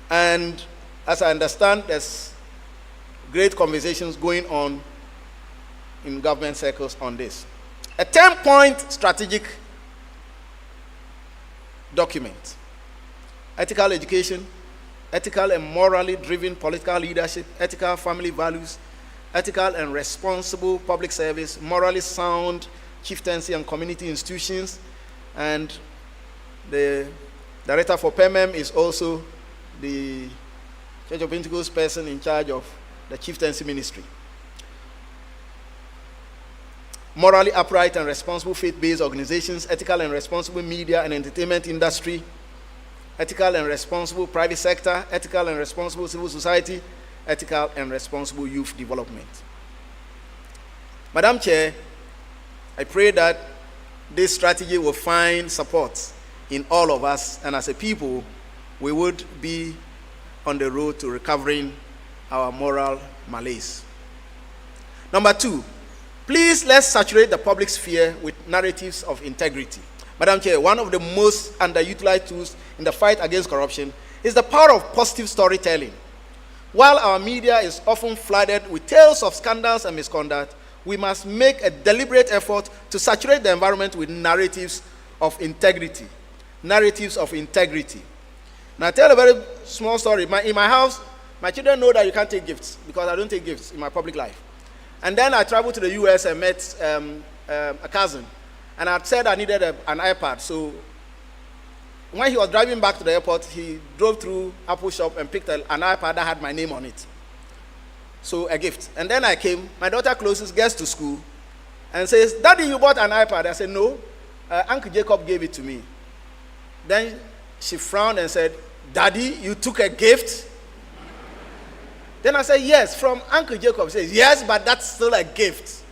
And as I understand, there's great conversations going on in government circles on this. A 10-point strategic document. Ethical education, ethical and morally driven political leadership, ethical family values, ethical and responsible public service, morally sound chieftaincy and community institutions, and the director for PEMEM is also the Church of Pentecost person in charge of the chieftaincy ministry. Morally upright and responsible faith-based organizations, ethical and responsible media and entertainment industry, ethical and responsible private sector, ethical and responsible civil society, ethical and responsible youth development. Madam Chair, I pray that this strategy will find support in all of us, and as a people, we would be on the road to recovering our moral malaise. Number two, please let's saturate the public sphere with narratives of integrity. Madam Chair, one of the most underutilized tools in the fight against corruption is the power of positive storytelling. While our media is often flooded with tales of scandals and misconduct, we must make a deliberate effort to saturate the environment with narratives of integrity. Narratives of integrity. Now, I tell a very small story. In my house, my children know that you can't take gifts because I don't take gifts in my public life. And then I traveled to the US and met a cousin. And I said I needed an iPad. So when he was driving back to the airport, he drove through Apple shop and picked an iPad that had my name on it. So a gift. And then I came, my daughter closes, gets to school, and says, "Daddy, you bought an iPad?" I said, "No, Uncle Jacob gave it to me." Then she frowned and said, "Daddy, you took a gift?" Then I said, "Yes, from Uncle Jacob." He says, "Yes, but that's still a gift.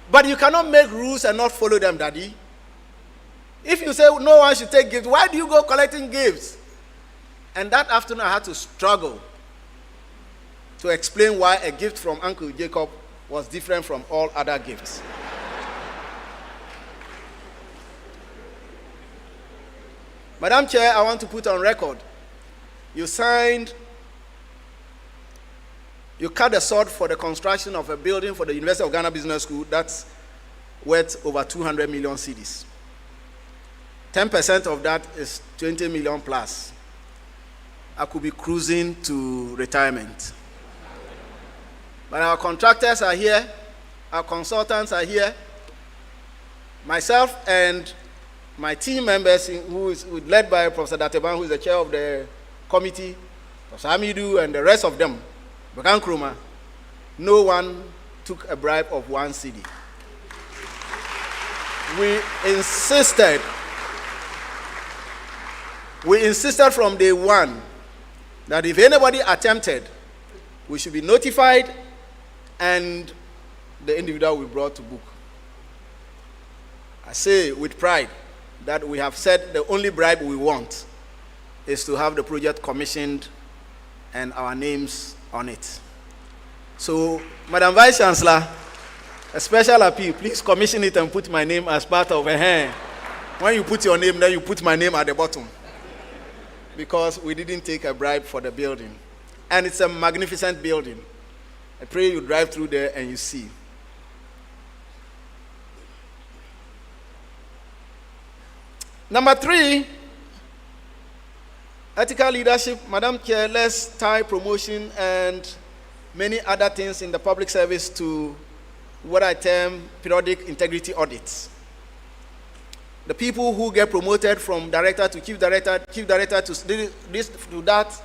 But you cannot make rules and not follow them, Daddy. If you say no one should take gifts, why do you go collecting gifts?" And that afternoon I had to struggle to explain why a gift from Uncle Jacob was different from all other gifts. Madam Chair, I want to put on record, you cut the sword for the construction of a building for the University of Ghana Business School that's worth over 200 million cedis. 10% of that is 20 million plus. I could be cruising to retirement. But our contractors are here, our consultants are here. Myself and my team members, who is led by Professor Dateban, who is the chair of the committee, Professor Amidu, and the rest of them, Bakan Kruma, no one took a bribe of 1 cedi. We insisted from day one that if anybody attempted, we should be notified and the individual will be brought to book. I say with pride that we have said the only bribe we want is to have the project commissioned and our names on it. So, Madam Vice Chancellor, a special appeal, please commission it and put my name as part of a hand. When you put your name, then you put my name at the bottom. Because we didn't take a bribe for the building. And it's a magnificent building. I pray you drive through there and you see. Number 3, ethical leadership. Madam Chair, let's tie promotion and many other things in the public service to what I term periodic integrity audits. The people who get promoted from director to chief director to this to that,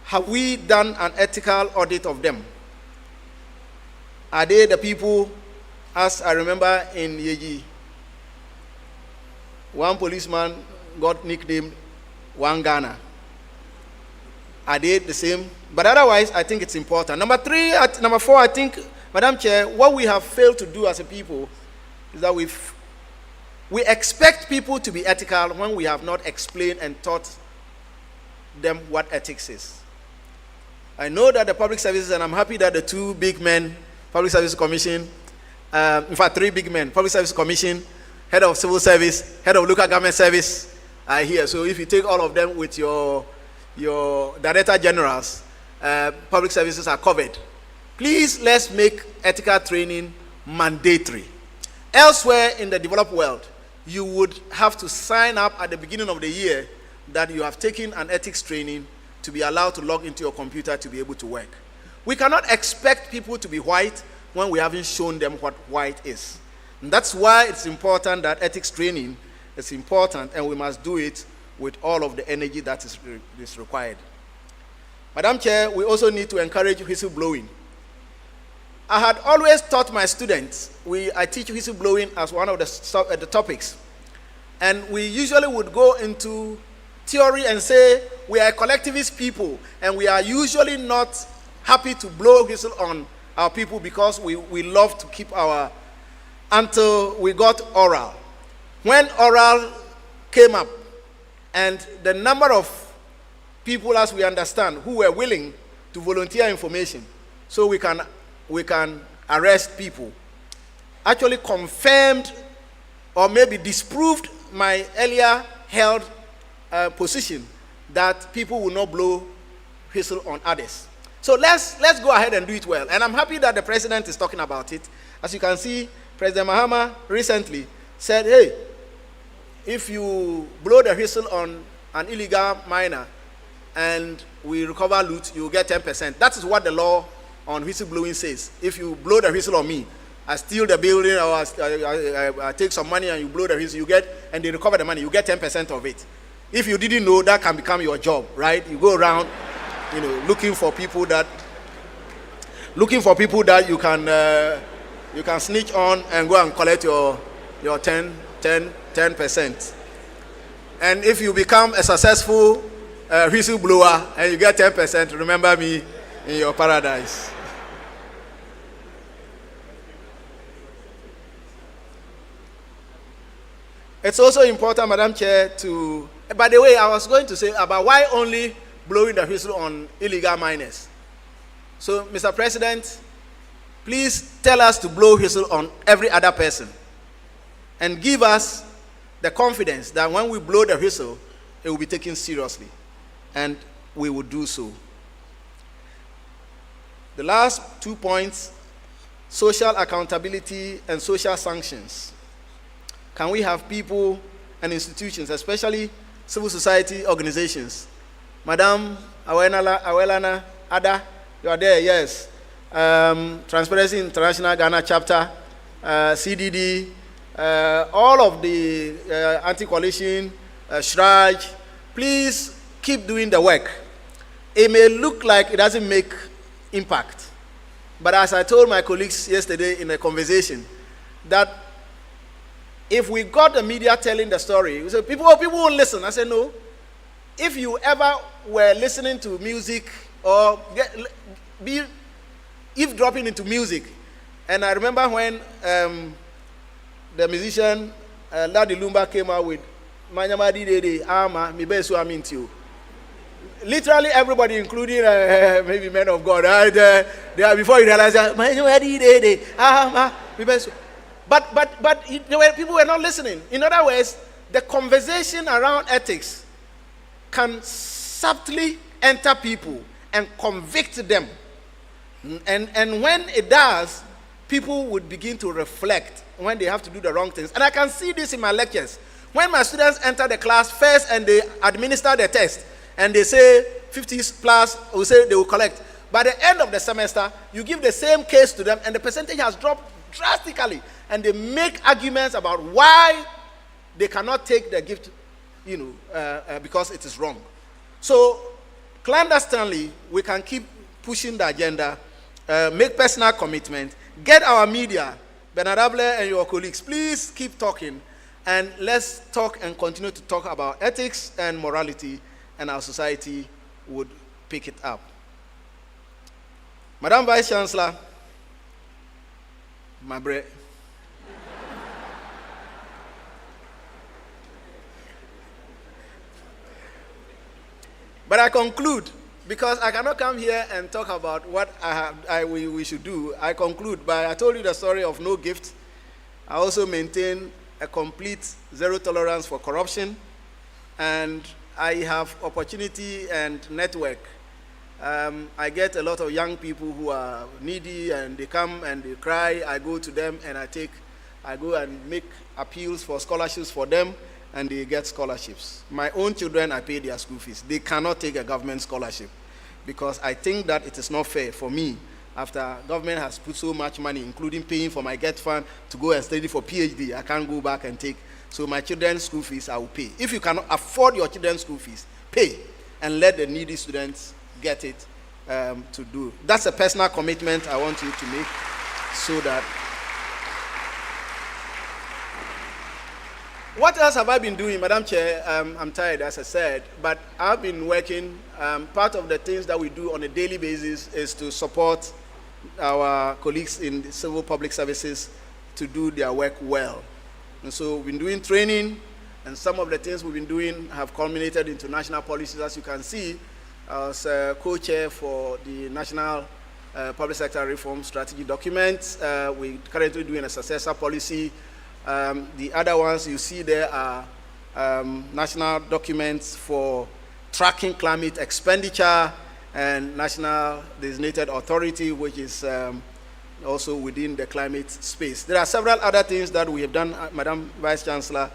have we done an ethical audit of them? Are they the people, as I remember in Yeji, one policeman got nicknamed One Ghana? Are they the same? But otherwise, I think it's important. Number 4, I think, Madam Chair, what we have failed to do as a people is that we expect people to be ethical when we have not explained and taught them what ethics is. I know that the public services, and I'm happy that the 2 big men, Public Service Commission, in fact 3 big men, Public Service Commission, Head of Civil Service, Head of Local Government Service are here. So if you take all of them with your Director Generals, public services are covered. Please, let's make ethical training mandatory. Elsewhere in the developed world, you would have to sign up at the beginning of the year that you have taken an ethics training to be allowed to log into your computer to be able to work. We cannot expect people to be white when we haven't shown them what white is. And that's why it's important that ethics training is important, and we must do it with all of the energy that is required. Madam Chair, we also need to encourage whistleblowing. I had always taught my students, I teach whistleblowing as one of the topics, and we usually would go into theory and say we are a collectivist people, and we are usually not happy to blow whistle on our people because we love to keep until we got oral. When oral came up, and the number of people, as we understand, who were willing to volunteer information so we can arrest people, actually confirmed or maybe disproved my earlier held position that people will not blow whistle on others. So let's go ahead and do it well. And I'm happy that the president is talking about it. As you can see, President Mahama recently said, hey, if you blow the whistle on an illegal miner and we recover loot, you will get 10%. That is what the law on whistleblowing says. If you blow the whistle on me, I steal the building, or I take some money and you blow the whistle, and they recover the money, you get 10% of it. If you didn't know, that can become your job, right? You go around, looking for people that you can snitch on and go and collect your 10%. And if you become a successful whistleblower and you get 10%, remember me in your paradise. It's also important, Madam Chair, by the way, I was going to say about why only blowing the whistle on illegal miners. So, Mr. President, please tell us to blow whistle on every other person and give us the confidence that when we blow the whistle, it will be taken seriously, and we will do so. The last 2 points, social accountability and social sanctions. Can we have people and institutions, especially civil society organizations? Madam Awelana Ada, you are there, yes. Transparency International Ghana chapter, CDD, all of the anti-coalition, SHRAJ, please keep doing the work. It may look like it doesn't make impact, but as I told my colleagues yesterday in a conversation, that if we got the media telling the story, we said, people won't listen. I said, no. If you ever were listening to music or be eavesdropping into music, and I remember when the musician Ladi Lumba came out with Manyamadi Dede Ama Mibesu Amintio. Literally everybody, including maybe men of God, before you realize that Manyamadi Dede Ama Mibesu. But people were not listening. In other words, the conversation around ethics can subtly enter people and convict them. And when it does, people would begin to reflect when they have to do the wrong things. And I can see this in my lectures. When my students enter the class first and they administer the test, and they say 50 plus, we say they will collect. By the end of the semester, you give the same case to them, and the percentage has dropped drastically. And they make arguments about why they cannot take the gift, because it is wrong. So, clandestinely, we can keep pushing the agenda, make personal commitment, get our media, Bernard Abler and your colleagues, please keep talking, and let's talk and continue to talk about ethics and morality, and our society would pick it up. Madam Vice Chancellor, my bread. But I conclude, because I cannot come here and talk about what we should do. I conclude by, I told you the story of no gift. I also maintain a complete zero tolerance for corruption, and I have opportunity and network. I get a lot of young people who are needy, and they come and they cry. I go to them and I go and make appeals for scholarships for them, and they get scholarships. My own children, I pay their school fees. They cannot take a government scholarship, because I think that it is not fair for me, after government has put so much money, including paying for my GET fund to go and study for PhD. I can't go back and take. So my children's school fees, I will pay. If you cannot afford your children's school fees, pay, and let the needy students get it to do. That's a personal commitment I want you to make, so that. What else have I been doing, Madam Chair? I'm tired, as I said, but I've been working. Part of the things that we do on a daily basis is to support our colleagues in the civil public services to do their work well. And so we've been doing training, and some of the things we've been doing have culminated into national policies. As you can see, I was co-chair for the National Public Sector Reform Strategy document. We're currently doing a successor policy. The other ones you see there are national documents for tracking climate expenditure, and national designated authority, which is also within the climate space. There are several other things that we have done, Madam Vice Chancellor,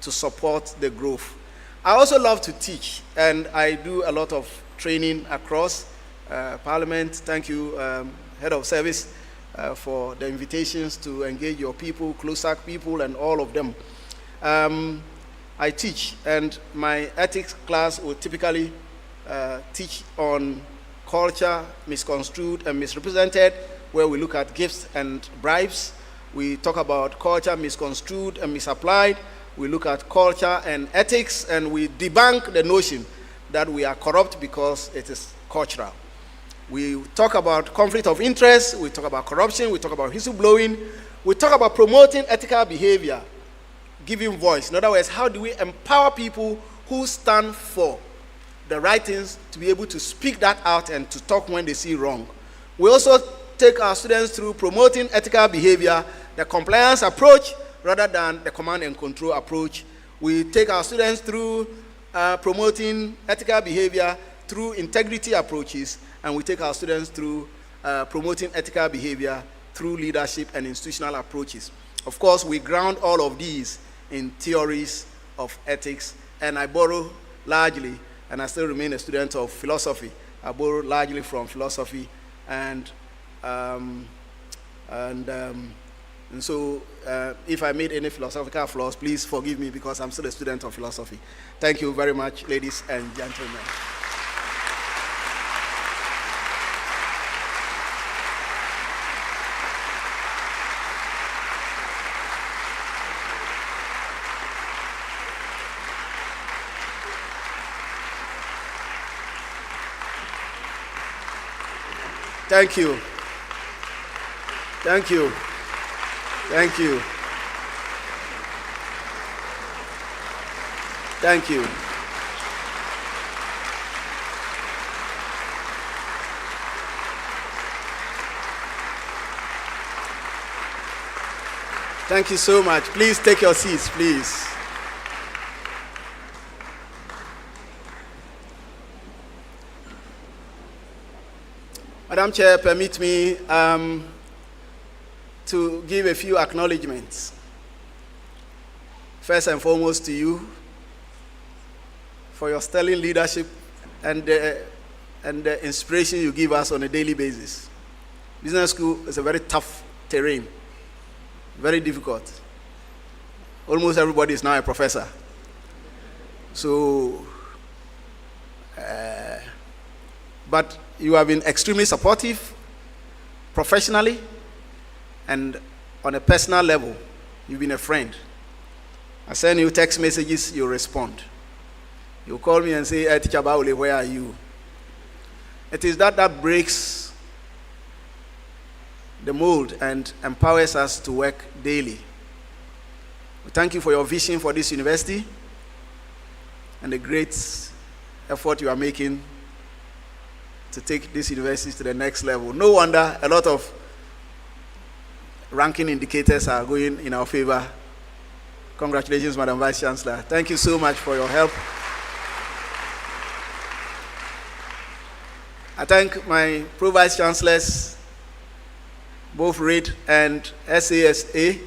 to support the growth. I also love to teach, and I do a lot of training across Parliament. Thank you, Head of Service. for the invitations to engage your people, CLOSAC people, and all of them. I teach, and my ethics class will typically teach on culture misconstrued and misrepresented, where we look at gifts and bribes. We talk about culture misconstrued and misapplied. We look at culture and ethics, and we debunk the notion that we are corrupt because it is cultural. We talk about conflict of interest, we talk about corruption, we talk about whistleblowing, we talk about promoting ethical behavior, giving voice. In other words, how do we empower people who stand for the right things to be able to speak that out and to talk when they see wrong. We also take our students through promoting ethical behavior, the compliance approach rather than the command and control approach. We take our students through promoting ethical behavior through integrity approaches, and we take our students through promoting ethical behavior through leadership and institutional approaches. Of course, we ground all of these in theories of ethics, and I borrow largely, and I still remain a student of philosophy. I borrow largely from philosophy, and so if I made any philosophical flaws, please forgive me because I'm still a student of philosophy. Thank you very much, ladies and gentlemen. Thank you. Thank you. Thank you. Thank you. Thank you so much. Please take your seats, please. Madam Chair, permit me to give a few acknowledgements. First and foremost to you for your sterling leadership and the inspiration you give us on a daily basis. Business school is a very tough terrain, very difficult. Almost everybody is now a professor. So, but you have been extremely supportive, professionally, and on a personal level, you've been a friend. I send you text messages, you respond. You call me and say, hey, Teacher Bawole, where are you? It is that breaks the mold and empowers us to work daily. We thank you for your vision for this university and the great effort you are making to take this university to the next level. No wonder a lot of ranking indicators are going in our favor. Congratulations, Madam Vice Chancellor. Thank you so much for your help. I thank my Pro-Vice Chancellors, both RAID and SASA,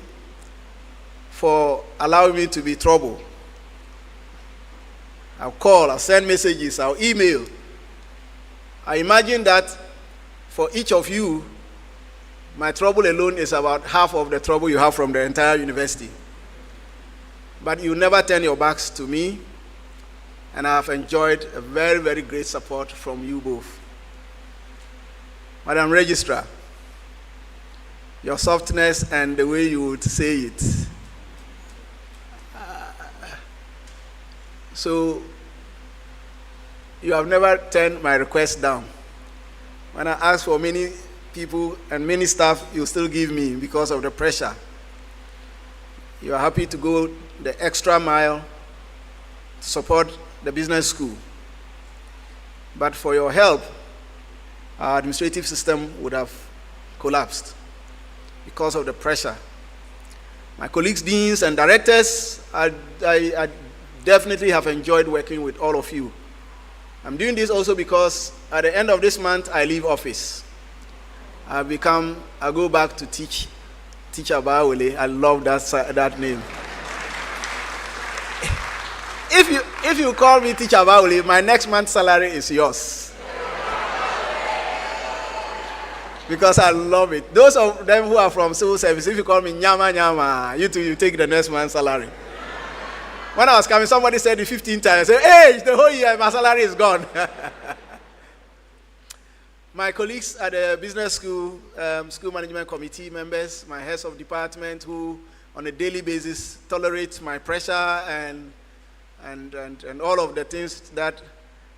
for allowing me to be trouble. I'll call, I'll send messages, I'll email. I imagine that for each of you, my trouble alone is about half of the trouble you have from the entire university. But you never turn your backs to me, and I have enjoyed a very, very great support from you both. Madam Registrar, your softness and the way you would say it. So, you have never turned my request down. When I ask for many people and many staff, you still give me because of the pressure. You are happy to go the extra mile to support the business school. But for your help, our administrative system would have collapsed because of the pressure. My colleagues, deans, and directors, I definitely have enjoyed working with all of you. I'm doing this also because at the end of this month, I leave office. I go back to teach, Teacher Bawole. I love that name. If you call me Teacher Bawole, my next month's salary is yours. Because I love it. Those of them who are from civil service, if you call me Nyama Nyama, you too, you take the next man's salary. When I was coming, somebody said it 15 times. I said, hey, it's the whole year, my salary is gone. My colleagues at the business school, school management committee members, my heads of department who on a daily basis tolerate my pressure and all of the things that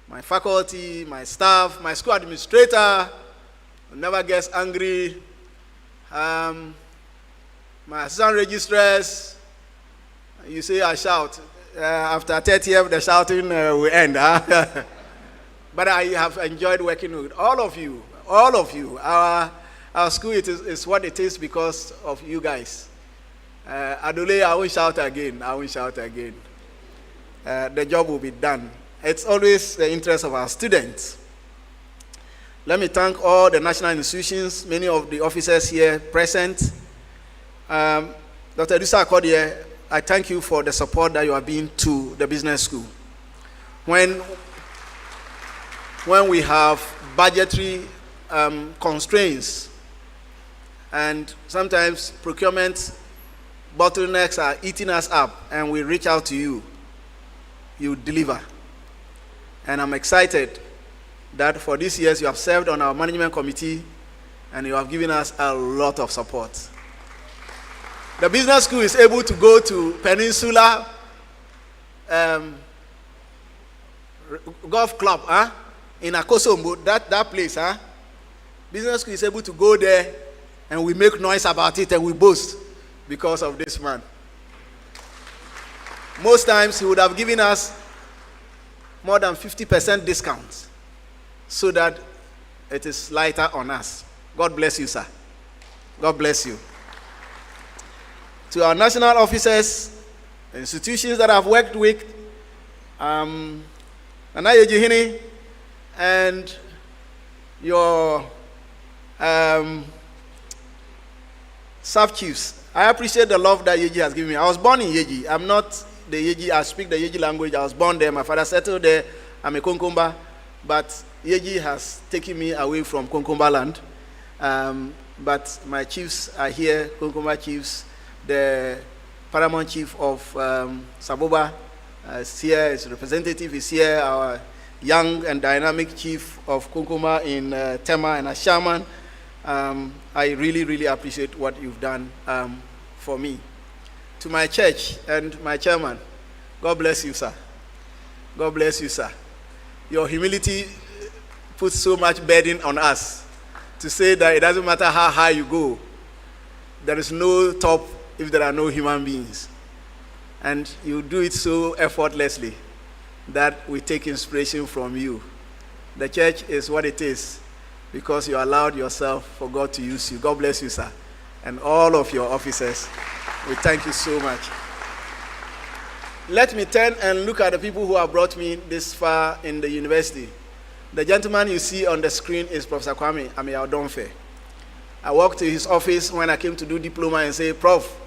my faculty, my staff, my school administrator never gets angry. My assistant registrars, you say I shout. After 30th, the shouting will end. Huh? But I have enjoyed working with all of you. All of you. Our school is what it is because of you guys. Adole, I won't shout again. I won't shout again. The job will be done. It's always the interest of our students. Let me thank all the national institutions, many of the officers here present. Dr. Dusa Akodie, I thank you for the support that you have been to the business school. When we have budgetary constraints and sometimes procurement bottlenecks are eating us up and we reach out to you, you deliver. And I'm excited that for these years you have served on our management committee and you have given us a lot of support. The business school is able to go to Peninsula Golf Club in Akosombo, that place. Business school is able to go there and we make noise about it and we boast because of this man. Most times he would have given us more than 50% discounts so that it is lighter on us. God bless you, sir. God bless you. To our national officers, institutions that I've worked with, Nana Yejihini, and your staff chiefs, I appreciate the love that Yeji has given me. I was born in Yeji. I'm not the Yeji, I speak the Yeji language. I was born there. My father settled there. I'm a Konkomba. But Yeji has taken me away from Konkomba land. But my chiefs are here, Konkomba chiefs. The paramount chief of Saboba is here, his representative is here, our young and dynamic chief of Konkomba in Tema and Ashaman. I really, really appreciate what you've done for me. To my church and my chairman, God bless you, sir. God bless you, sir. Your humility puts so much burden on us to say that it doesn't matter how high you go, there is no top if there are no human beings. And you do it so effortlessly that we take inspiration from you. The church is what it is because you allowed yourself for God to use you. God bless you, sir. And all of your officers. We thank you so much. Let me turn and look at the people who have brought me this far in the university. The gentleman you see on the screen is Professor Kwame Amiaudonfe. I walked to his office when I came to do diploma and say, Prof,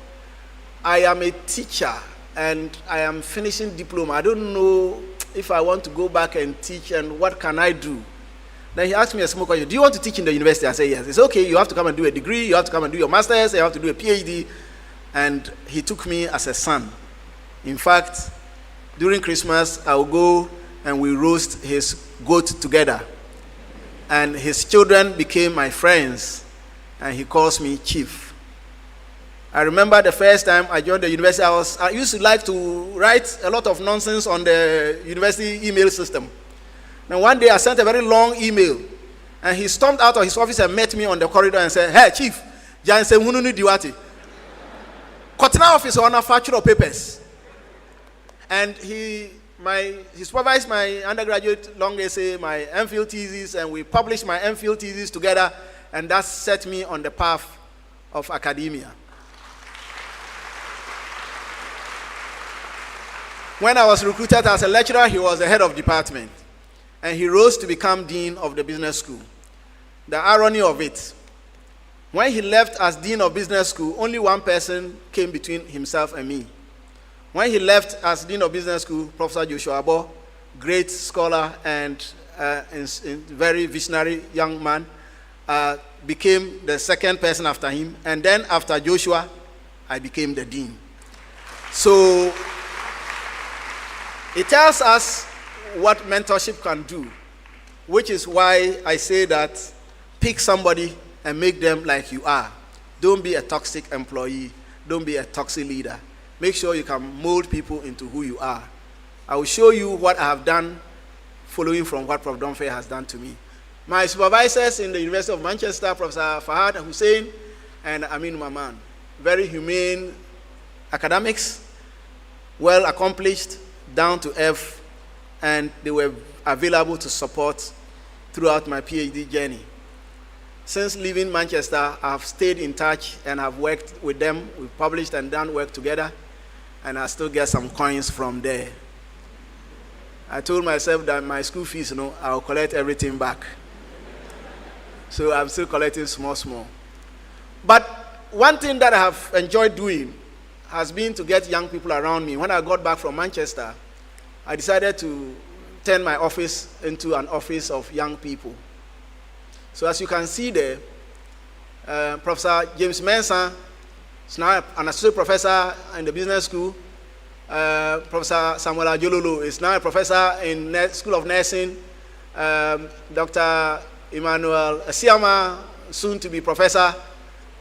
I am a teacher and I am finishing diploma. I don't know if I want to go back and teach and what can I do? Then he asked me a small question, do you want to teach in the university? I said, yes. It's okay, you have to come and do a degree, you have to come and do your master's, you have to do a PhD. And he took me as a son. In fact, during Christmas, I'll go and we roast his goat together. And his children became my friends, and he calls me Chief. I remember the first time I joined the university, I used to like to write a lot of nonsense on the university email system. And one day I sent a very long email, and he stormed out of his office and met me on the corridor and said, hey, Chief, Jansen Hununu Diwati. Kotena office on a factual papers. And he supervised my undergraduate long essay, my MPhil thesis, and we published my MPhil thesis together, and that set me on the path of academia. When I was recruited as a lecturer, he was the head of department, and he rose to become dean of the business school. The irony of it, when he left as dean of business school, only one person came between himself and me. When he left as dean of business school, Professor Joshua Abo, great scholar and very visionary young man, became the second person after him. And then after Joshua, I became the dean. So it tells us what mentorship can do, which is why I say that pick somebody and make them like you are. Don't be a toxic employee. Don't be a toxic leader. Make sure you can mold people into who you are. I will show you what I have done following from what Prof. Domfe has done to me. My supervisors in the University of Manchester, Professor Fahad Hussein and Amin Maman, very humane academics, well accomplished, down to earth, and they were available to support throughout my PhD journey. Since leaving Manchester, I have stayed in touch and have worked with them. We've published and done work together, and I still get some coins from there. I told myself that my school fees, I'll collect everything back. So I'm still collecting small. But one thing that I have enjoyed doing has been to get young people around me. When I got back from Manchester, I decided to turn my office into an office of young people. So as you can see there, Professor James Mensah is now an associate professor in the business school. Professor Samuel Ajololo is now a professor in School of Nursing. Dr. Emmanuel Asiama, soon to be professor.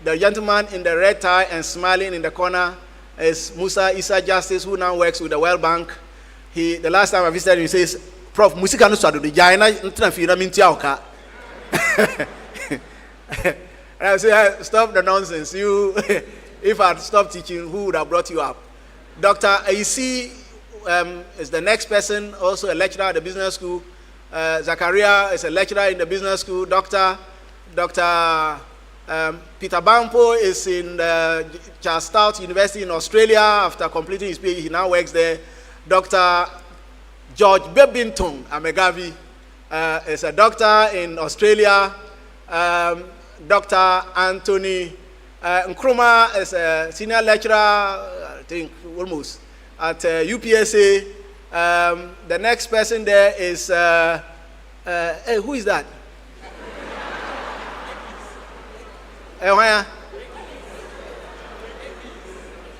The gentleman in the red tie and smiling in the corner is Musa Isa Justice, who now works with the World Bank. The last time I visited him, he says, Prof, Musika no swado de jaina ntina minti auka. And I say, stop the nonsense. If I'd stopped teaching, who would have brought you up? Dr. AC is the next person, also a lecturer at the business school. Zakaria is a lecturer in the business school. Dr. Peter Bampo is in Charles Sturt University in Australia. After completing his PhD, he now works there. Dr. George Bebinton Amegavi is a doctor in Australia. Dr. Anthony Nkrumah is a senior lecturer, I think almost, at UPSA. The next person there is, hey, who is that?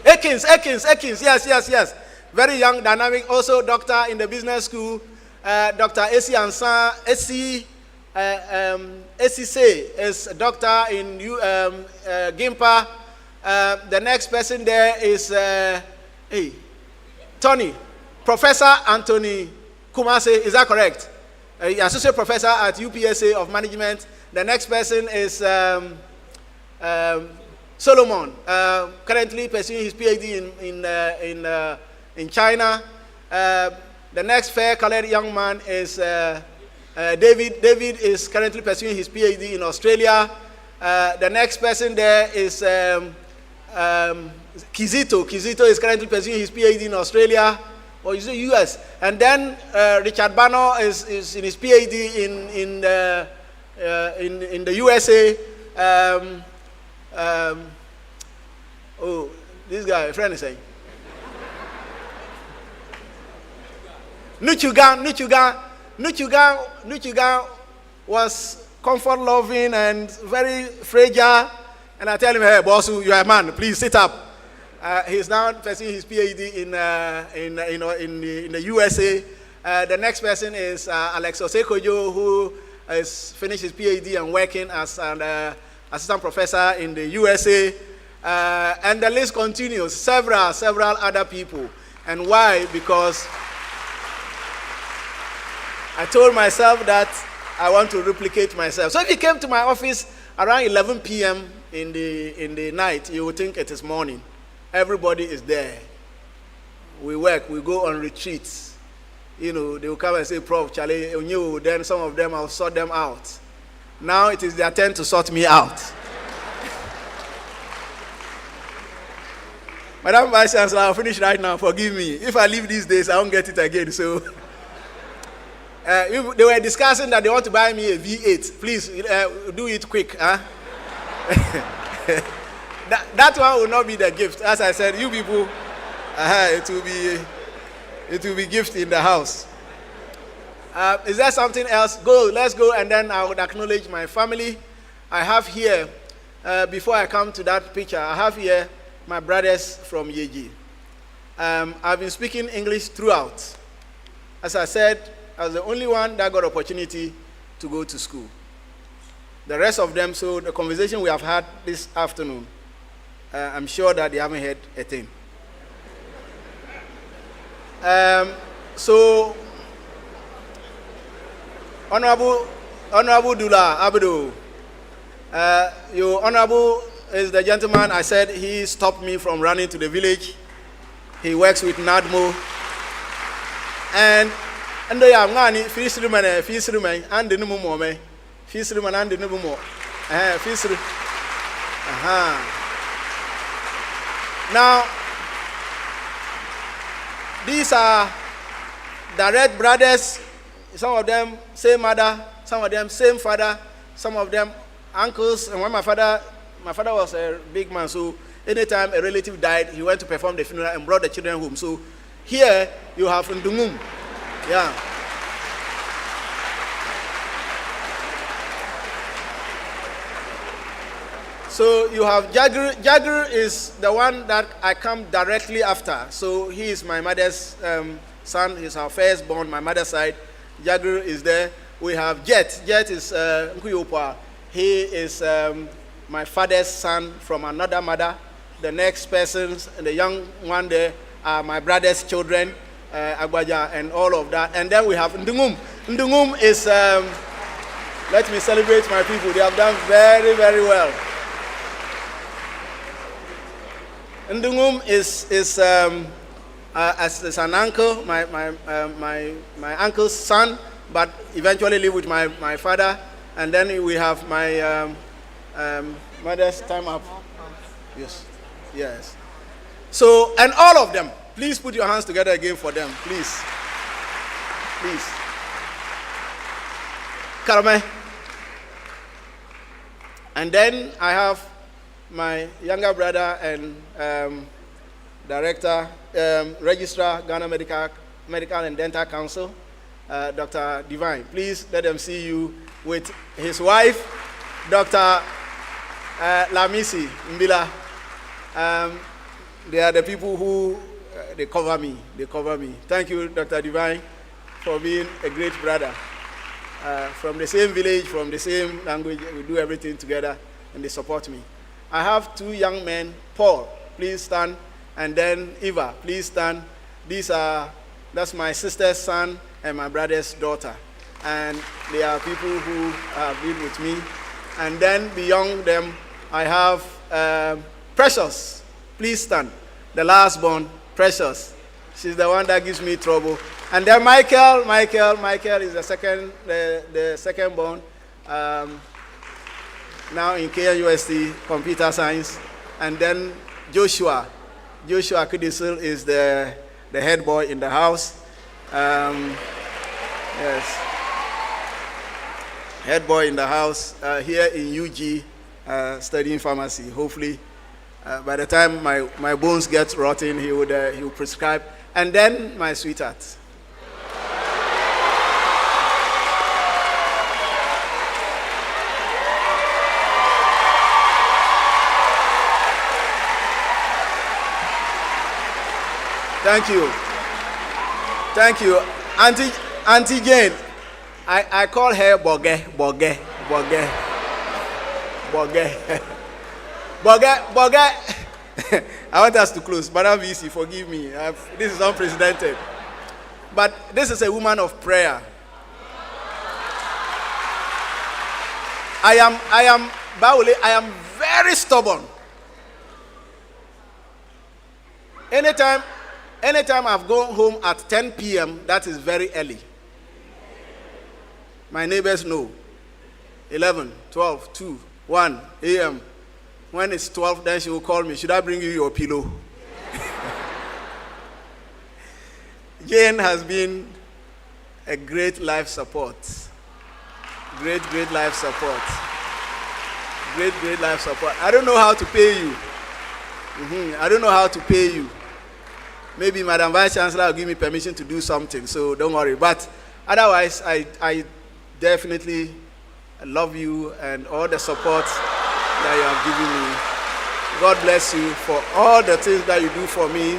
Ekins, yes. Very young, dynamic, also doctor in the business school. Dr. Esi Ansan, Esi is a doctor in Gimpa. The next person there is, Tony, Professor Anthony Kumase, is that correct? Associate Professor at UPSA of Management. The next person is Solomon, currently pursuing his PhD in China. The next fair-colored young man is David. David is currently pursuing his PhD in Australia. The next person there is Kizito. Kizito is currently pursuing his PhD in Australia, or is it US? And then Richard Bano is in his PhD in the USA. Oh, this guy, a friend is saying. Nuchuga was comfort-loving and very fragile. And I tell him, hey, boss, you are a man, please sit up. He's now pursuing his PhD in the USA. The next person is Alex Osekojo, who has finished his PhD and working as an assistant professor in the USA. And the list continues, several other people. And why? Because I told myself that I want to replicate myself. So if you came to my office around 11 p.m. in the night, you would think it is morning. Everybody is there. We work, we go on retreats. They will come and say, Prof, Charlie, then some of them, I'll sort them out. Now it is their turn to sort me out. Madam Vice Chancellor, I'll finish right now. Forgive me. If I leave these days, I won't get it again. So, they were discussing that they want to buy me a V8. Please do it quick. Huh? that one will not be the gift. As I said, you people, it will be gift in the house. Is there something else? Let's go, and then I would acknowledge my family. I have here, before I come to that picture, I have here my brothers from Yeji. I've been speaking English throughout. As I said, I was the only one that got opportunity to go to school. The rest of them, so the conversation we have had this afternoon, I'm sure that they haven't heard a thing. So, Honorable Dula Abdu, your Honorable is the gentleman I said he stopped me from running to the village. He works with NADMO. And they are ngani fisherman and the numu me. Fisherman and the numu. Fisher. Now, these are direct brothers. Some of them same mother, some of them same father, some of them uncles. And when my father was a big man, so anytime a relative died, he went to perform the funeral and brought the children home. So here you have Ndungum. Yeah. So you have Jagger. Jagger is the one that I come directly after. So he is my mother's son. He's our firstborn, my mother's side. Jagger is there. We have Jet. Jet is Nkuyopa. He is my father's son from another mother. The next persons, and the young one there, are my brother's children, Agbaja, and all of that. And then we have Ndungum. Ndungum is, let me celebrate my people. They have done very, very well. Ndungum is as an uncle, my uncle's son, but eventually live with my father. And then we have my mother's time up. Yes. Yes. So, and all of them, please put your hands together again for them, please. Please. Karame. And then I have my younger brother and director, registrar, Ghana Medical and Dental Council, Dr. Divine. Please let them see you with his wife, Dr. Lamisi Mbila. They are the people who, they cover me. They cover me. Thank you, Dr. Divine, for being a great brother. From the same village, from the same language, we do everything together, and they support me. I have two young men. Paul, please stand, and then Eva, please stand. That's my sister's son and my brother's daughter. And they are people who have been with me. And then beyond them, I have Precious, please stand. The last born, Precious. She's the one that gives me trouble. And then Michael is the second born. Now in KNUST, computer science. And then Joshua Kudisil is the head boy in the house. Yes. Head boy in the house here in UG, studying pharmacy. Hopefully, by the time my bones get rotten, he will prescribe. And then my sweetheart. Thank you. Thank you. Auntie Jane, I call her Boge. I want us to close. Madam VC, forgive me. This is unprecedented. But this is a woman of prayer. I am Bawole, I am very stubborn. Anytime I've gone home at 10 p.m., that is very early. My neighbors know. 11, 12, 2, 1 a.m. When it's 12, then she will call me. Should I bring you your pillow? Jane has been a great life support. Great life support. Great life support. I don't know how to pay you. I don't know how to pay you. Maybe Madam Vice Chancellor will give me permission to do something, so don't worry. But otherwise, I definitely I love you and all the support that you have given me. God bless you for all the things that you do for me,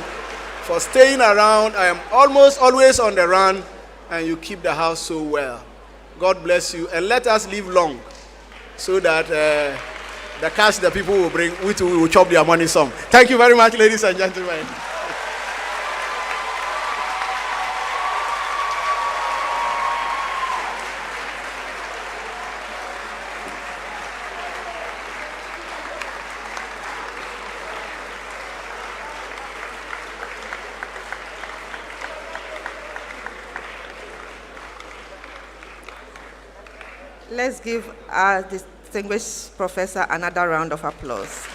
for staying around. I am almost always on the run, and you keep the house so well. God bless you, and let us live long so that the cash the people will bring, we too will chop their money some. Thank you very much, ladies and gentlemen. Let's give our distinguished professor another round of applause.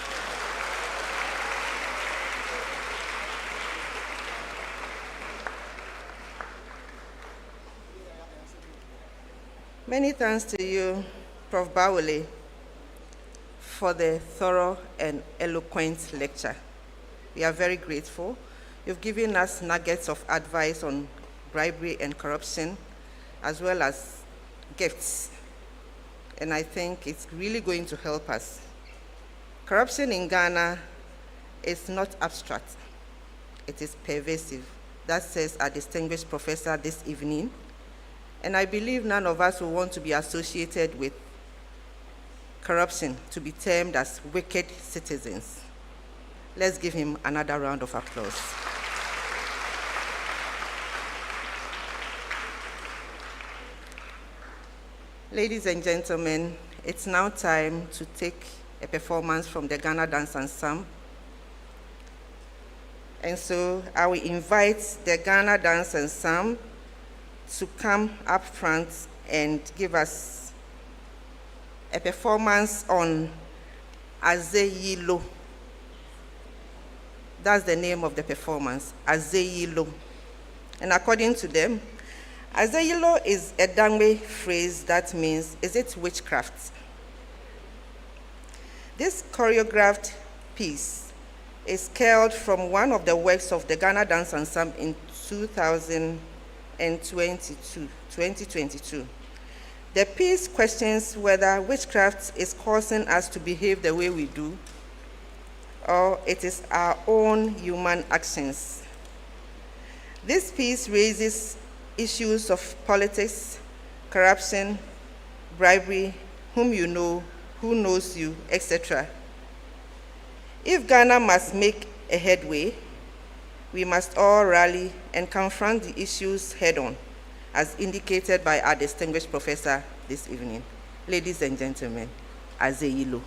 Many thanks to you, Prof. Bawole, for the thorough and eloquent lecture. We are very grateful. You've given us nuggets of advice on bribery and corruption, as well as gifts. And I think it's really going to help us. Corruption in Ghana is not abstract. It is pervasive. That says our distinguished professor this evening. And I believe none of us will want to be associated with corruption, to be termed as wicked citizens. Let's give him another round of applause. Ladies and gentlemen, it's now time to take a performance from the Ghana Dance Ensemble. And so I will invite the Ghana Dance Ensemble to come up front and give us a performance on Azeyilo. That's the name of the performance, Azeyilo. And according to them, Azeyilo is a Dangme phrase that means, is it witchcraft? This choreographed piece is scaled from one of the works of the Ghana Dance Ensemble in 2022. The piece questions whether witchcraft is causing us to behave the way we do, or it is our own human actions. This piece raises issues of politics, corruption, bribery, whom you know, who knows you, etc. If Ghana must make a headway, we must all rally and confront the issues head-on, as indicated by our distinguished professor this evening. Ladies and gentlemen, Azeyilo.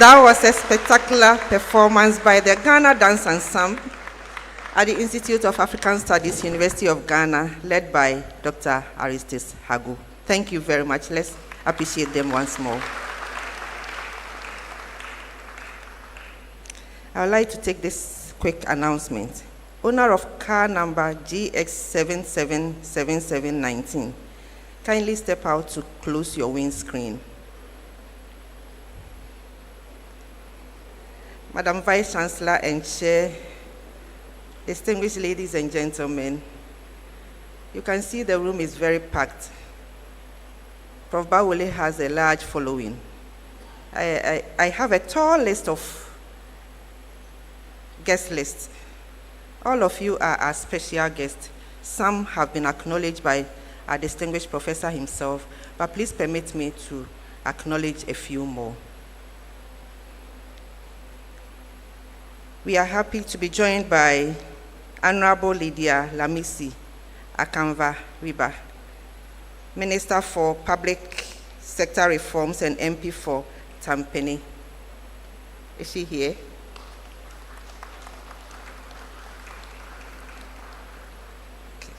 That was a spectacular performance by the Ghana Dance Ensemble at the Institute of African Studies, University of Ghana, led by Dr. Aristis Hagu. Thank you very much. Let's appreciate them once more. I would like to take this quick announcement. Owner of car number GX777719, kindly step out to close your windscreen. Madam Vice Chancellor and Chair, distinguished ladies and gentlemen, you can see the room is very packed. Prof. Bawole has a large following. I have a tall list of guest lists. All of you are our special guests. Some have been acknowledged by our distinguished professor himself, but please permit me to acknowledge a few more. We are happy to be joined by Honorable Lydia Lamisi Akanva Riba, Minister for Public Sector Reforms and MP for Tampere. Is she here? Okay.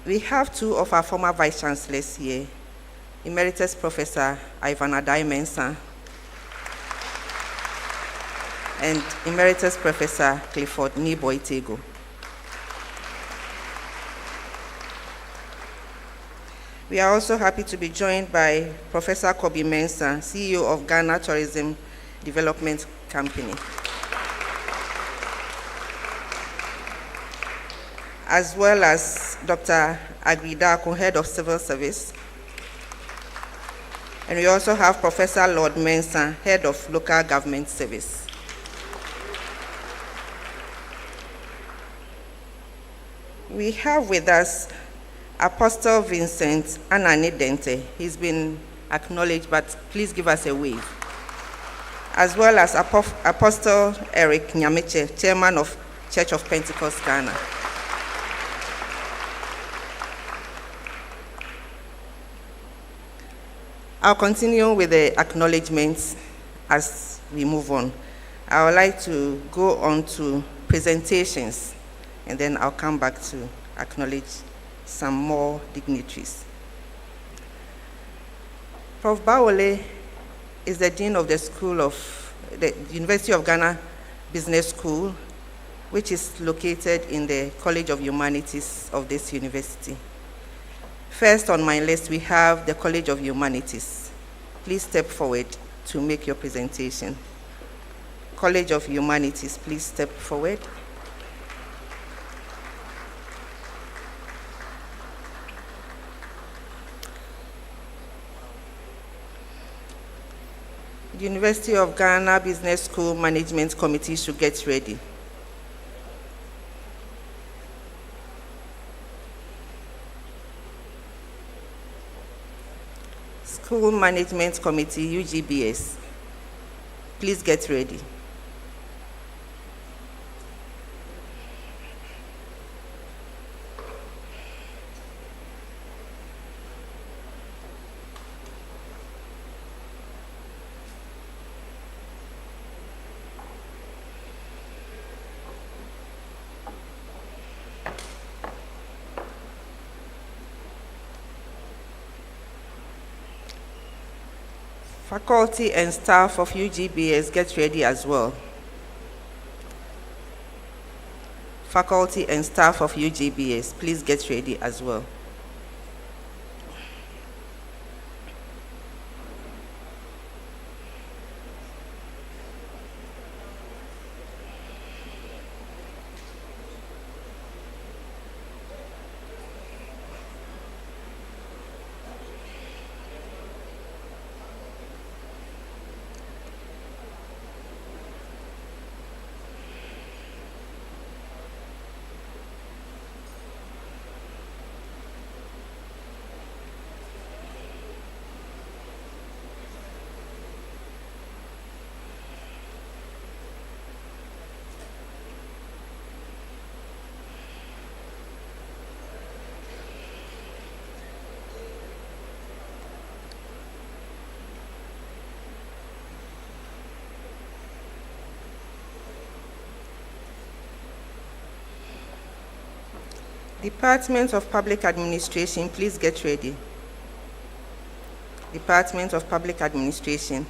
We have two of our former Vice Chancellors here, Emeritus Professor Ivan Adai Mensah and Emeritus Professor Clifford Niboitego. We are also happy to be joined by Professor Kobi Mensah, CEO of Ghana Tourism Development Company, as well as Dr. Agridako, Head of Civil Service. And we also have Professor Lord Mensah, Head of Local Government Service. We have with us Apostle Vincent Anani Dente. He's been acknowledged, but please give us a wave. As well as Apostle Eric Nyamiche, Chairman of Church of Pentecost Ghana. I'll continue with the acknowledgements as we move on. I would like to go on to presentations, and then I'll come back to acknowledge some more dignitaries. Prof. Bawole is the Dean of the University of Ghana Business School, which is located in the College of Humanities of this university. First on my list, we have the College of Humanities. Please step forward to make your presentation. College of Humanities, please step forward. The University of Ghana Business School Management Committee should get ready. School Management Committee, UGBS, please get ready. Faculty and staff of UGBS, get ready as well. Faculty and staff of UGBS, please get ready as well. Department of Public Administration, please get ready. Department of Public Administration.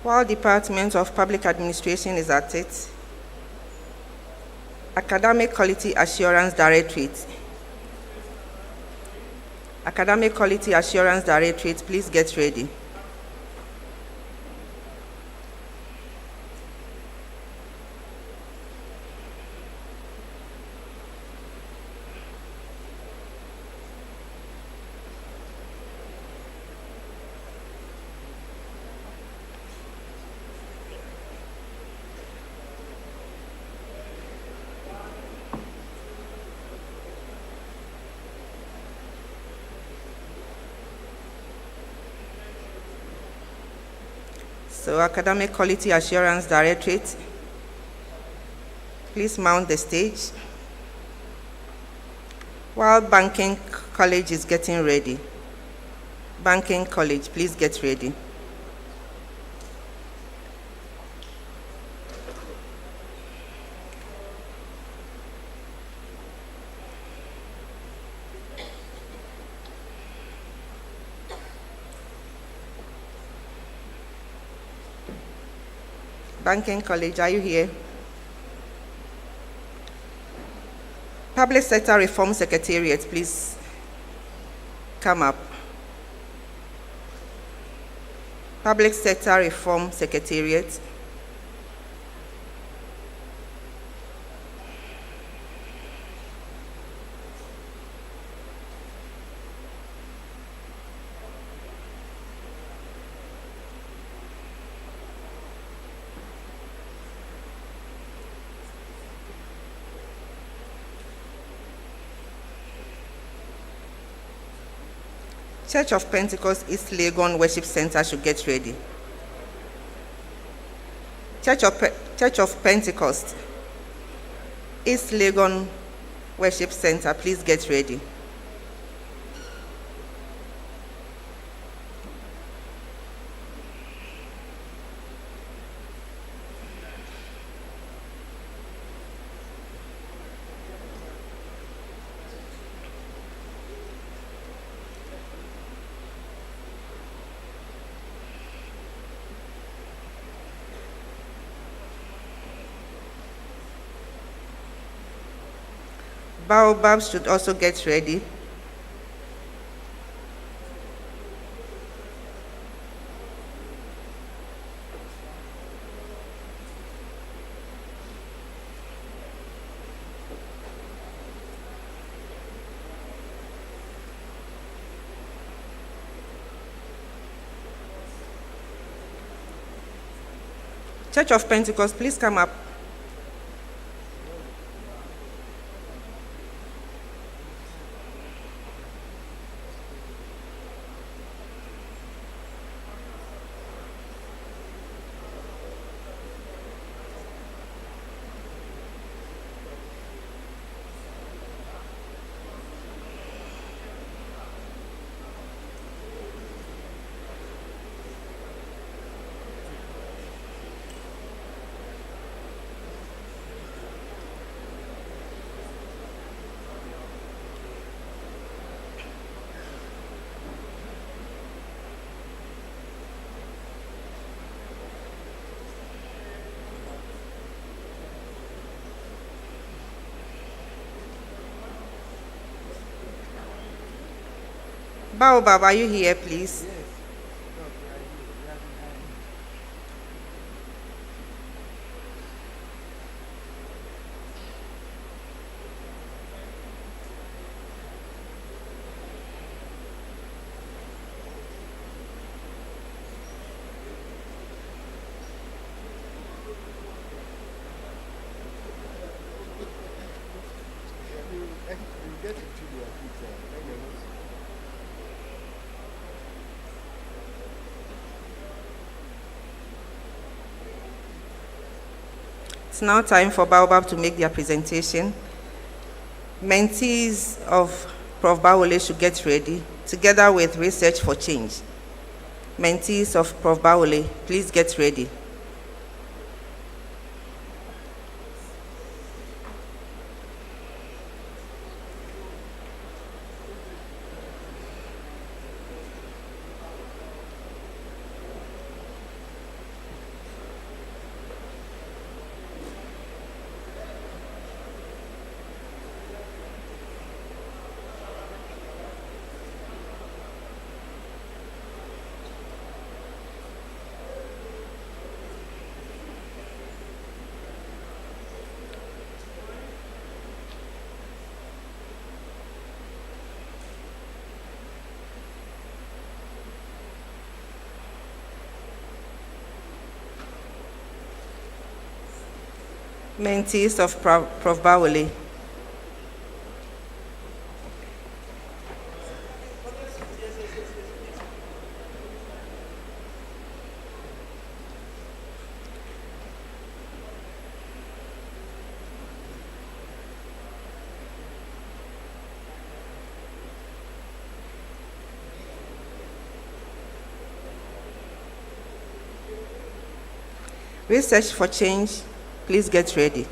While Department of Public Administration is at it, Academic Quality Assurance Directorate. Academic Quality Assurance Directorate, please get ready. So Academic Quality Assurance Directorate, please mount the stage. While Banking College is getting ready, Banking College, please get ready. Banking College, are you here? Public Sector Reform Secretariat, please come up. Public Sector Reform Secretariat. Church of Pentecost East Legon Worship Center should get ready. Church of Pentecost East Legon Worship Center, please get ready. Baobab should also get ready. Church of Pentecost, please come up. Baobab, are you here, please? It's now time for Baobab to make their presentation. Mentees of Prof. Bawole should get ready, together with Research for Change. Mentees of Prof. Bawole, please get ready. Mentees of Prof. Bawole. Research for change, please get ready.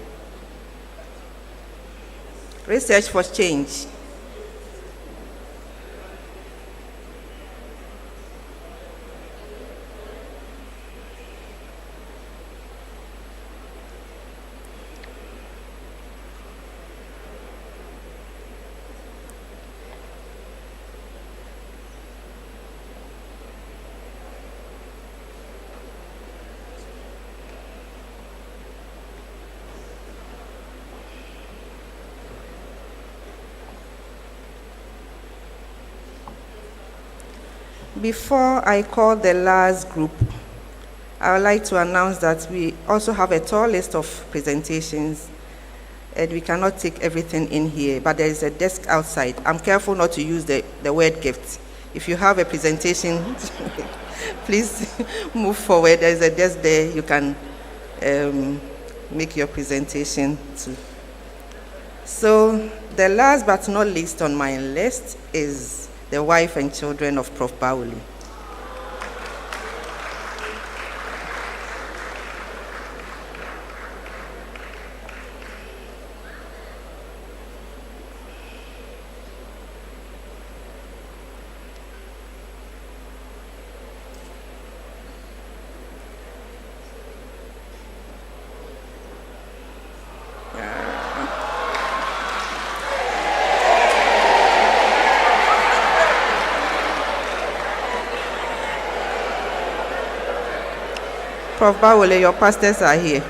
Research for change. Before I call the last group, I would like to announce that we also have a tall list of presentations, and we cannot take everything in here, but there is a desk outside. I'm careful not to use the word gift. If you have a presentation, please move forward. There is a desk there. You can make your presentation too. So the last but not least on my list is the wife and children of Prof. Bawole. Prof. Bawole, your pastors are here.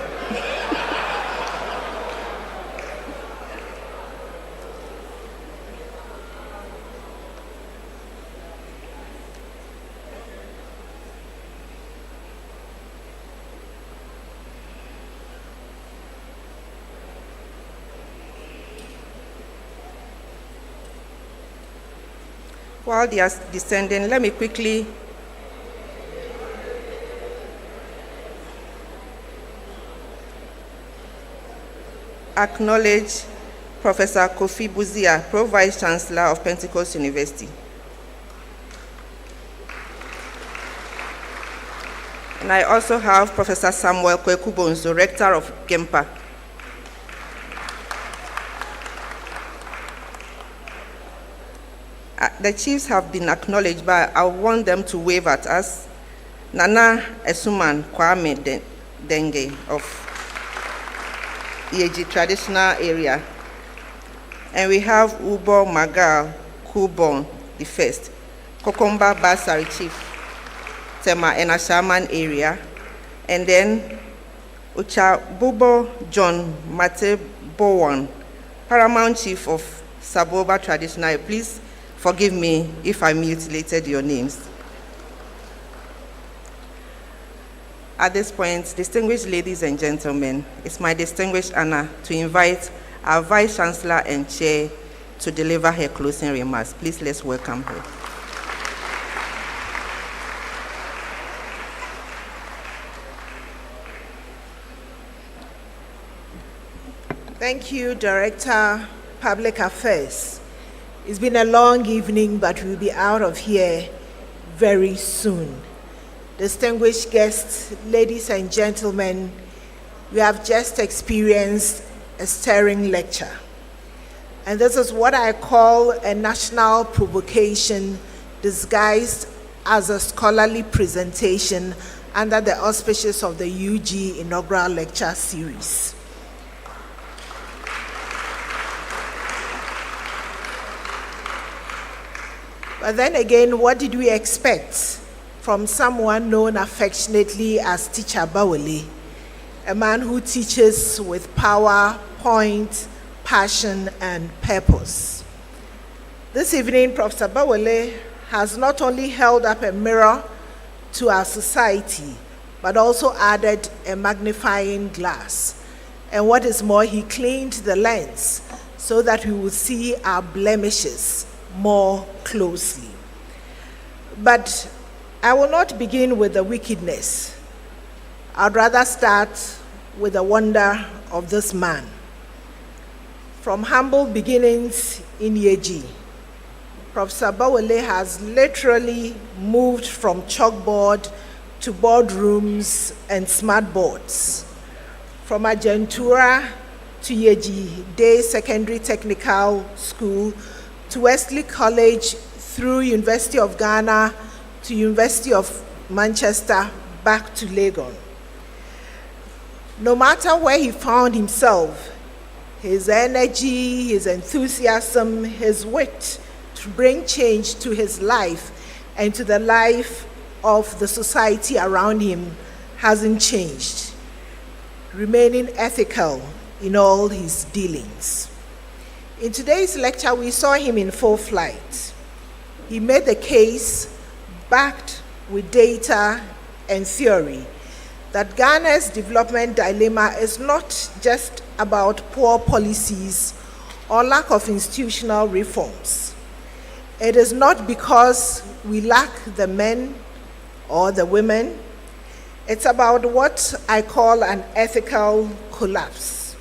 While they are descending, let me quickly acknowledge Professor Kofi Buzia, Pro Vice Chancellor of Pentecost University. And I also have Professor Samuel Kwekubonzo, Rector of GEMPA. The chiefs have been acknowledged, but I want them to wave at us. Nana Esuman Kwame Denge of Yeji traditional area. And we have Ubo Magal Kubon the first, Kokomba Basari Chief, Tema Enashaman area, and then Ucha Bubo John Mate Bowen, Paramount Chief of Saboba Traditional. Please forgive me if I mutilated your names. At this point, distinguished ladies and gentlemen, it's my distinguished honor to invite our Vice Chancellor and Chair to deliver her closing remarks. Please let's welcome her. Thank you, Director, Public Affairs. It's been a long evening, but we'll be out of here very soon. Distinguished guests, ladies and gentlemen, we have just experienced a stirring lecture. And this is what I call a national provocation disguised as a scholarly presentation under the auspices of the UG Inaugural Lecture Series. But then again, what did we expect from someone known affectionately as Teacher Bawole, a man who teaches with power, point, passion, and purpose? This evening, Professor Bawole has not only held up a mirror to our society, but also added a magnifying glass. And what is more, he cleaned the lens so that we will see our blemishes more closely. But I will not begin with the wickedness. I'd rather start with the wonder of this man. From humble beginnings in Yeji, Professor Bawole has literally moved from chalkboard to boardrooms and smart boards. From Agentura to Yeji Day Secondary Technical School to Wesley College through University of Ghana to University of Manchester back to Legon. No matter where he found himself, his energy, his enthusiasm, his wit to bring change to his life and to the life of the society around him hasn't changed, remaining ethical in all his dealings. In today's lecture, we saw him in full flight. He made the case, backed with data and theory, that Ghana's development dilemma is not just about poor policies or lack of institutional reforms. It is not because we lack the men or the women. It's about what I call an ethical collapse,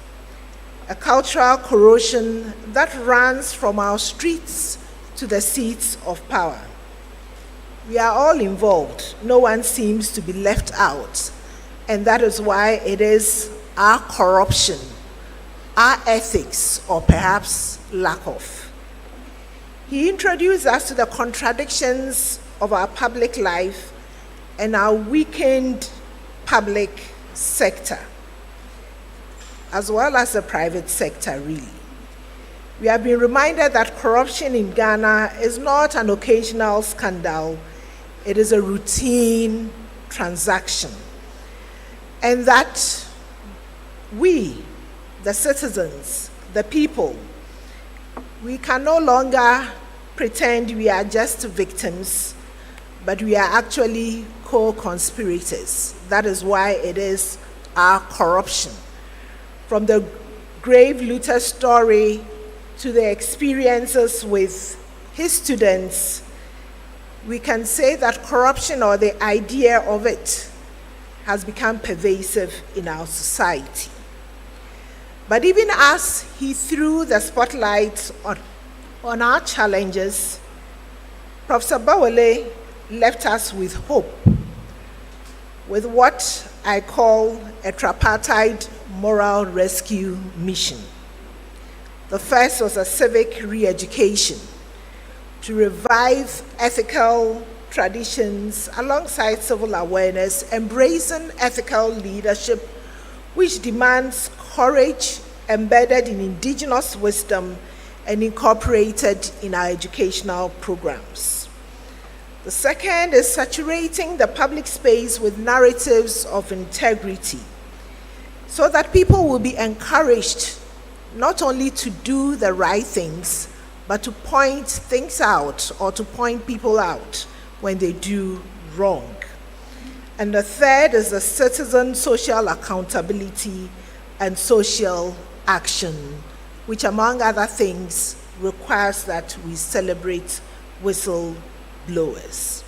a cultural corrosion that runs from our streets to the seats of power. We are all involved. No one seems to be left out. And that is why it is our corruption, our ethics, or perhaps lack of. He introduced us to the contradictions of our public life and our weakened public sector, as well as the private sector, really. We have been reminded that corruption in Ghana is not an occasional scandal, it is a routine transaction. And that we, the citizens, the people, we can no longer pretend we are just victims, but we are actually co-conspirators. That is why it is our corruption. From the grave Luther story to the experiences with his students, we can say that corruption, or the idea of it, has become pervasive in our society. But even as he threw the spotlight on our challenges, Prof. Bawole left us with hope, with what I call a tripartite moral rescue mission. The first was a civic re-education to revive ethical traditions alongside civil awareness, embracing ethical leadership, which demands courage embedded in indigenous wisdom and incorporated in our educational programs. The second is saturating the public space with narratives of integrity, so that people will be encouraged not only to do the right things, but to point things out or to point people out when they do wrong. And the third is the citizen social accountability and social action, which among other things requires that we celebrate whistleblowers.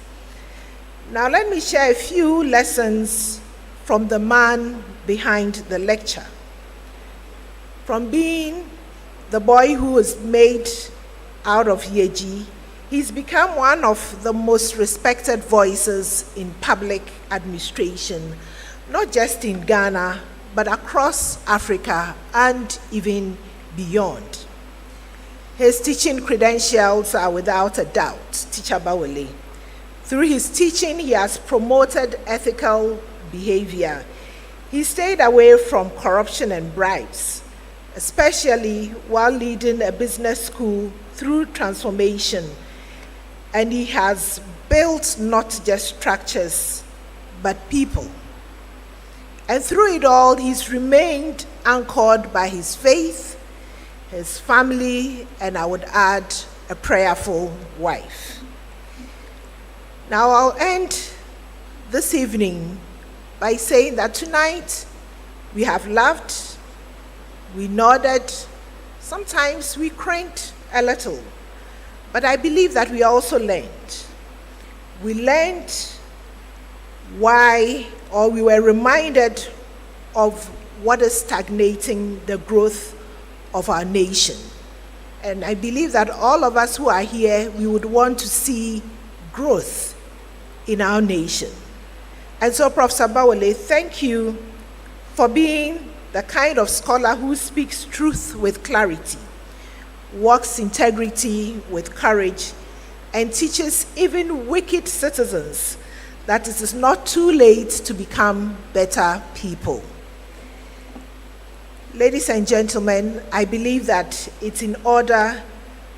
Now let me share a few lessons from the man behind the lecture. From being the boy who was made out of Yeji, he's become one of the most respected voices in public administration, not just in Ghana, but across Africa and even beyond. His teaching credentials are without a doubt, Teacher Bawole. Through his teaching, he has promoted ethical behavior. He stayed away from corruption and bribes, especially while leading a business school through transformation. And he has built not just structures, but people. And through it all, he's remained anchored by his faith, his family, and I would add, a prayerful wife. Now I'll end this evening by saying that tonight we have laughed, we nodded, sometimes we cranked a little, but I believe that we also learned. We learned why, or we were reminded of what is stagnating the growth of our nation. And I believe that all of us who are here, we would want to see growth in our nation. And so, Professor Bawole, thank you for being the kind of scholar who speaks truth with clarity, walks integrity with courage, and teaches even wicked citizens that it is not too late to become better people. Ladies and gentlemen, I believe that it's in order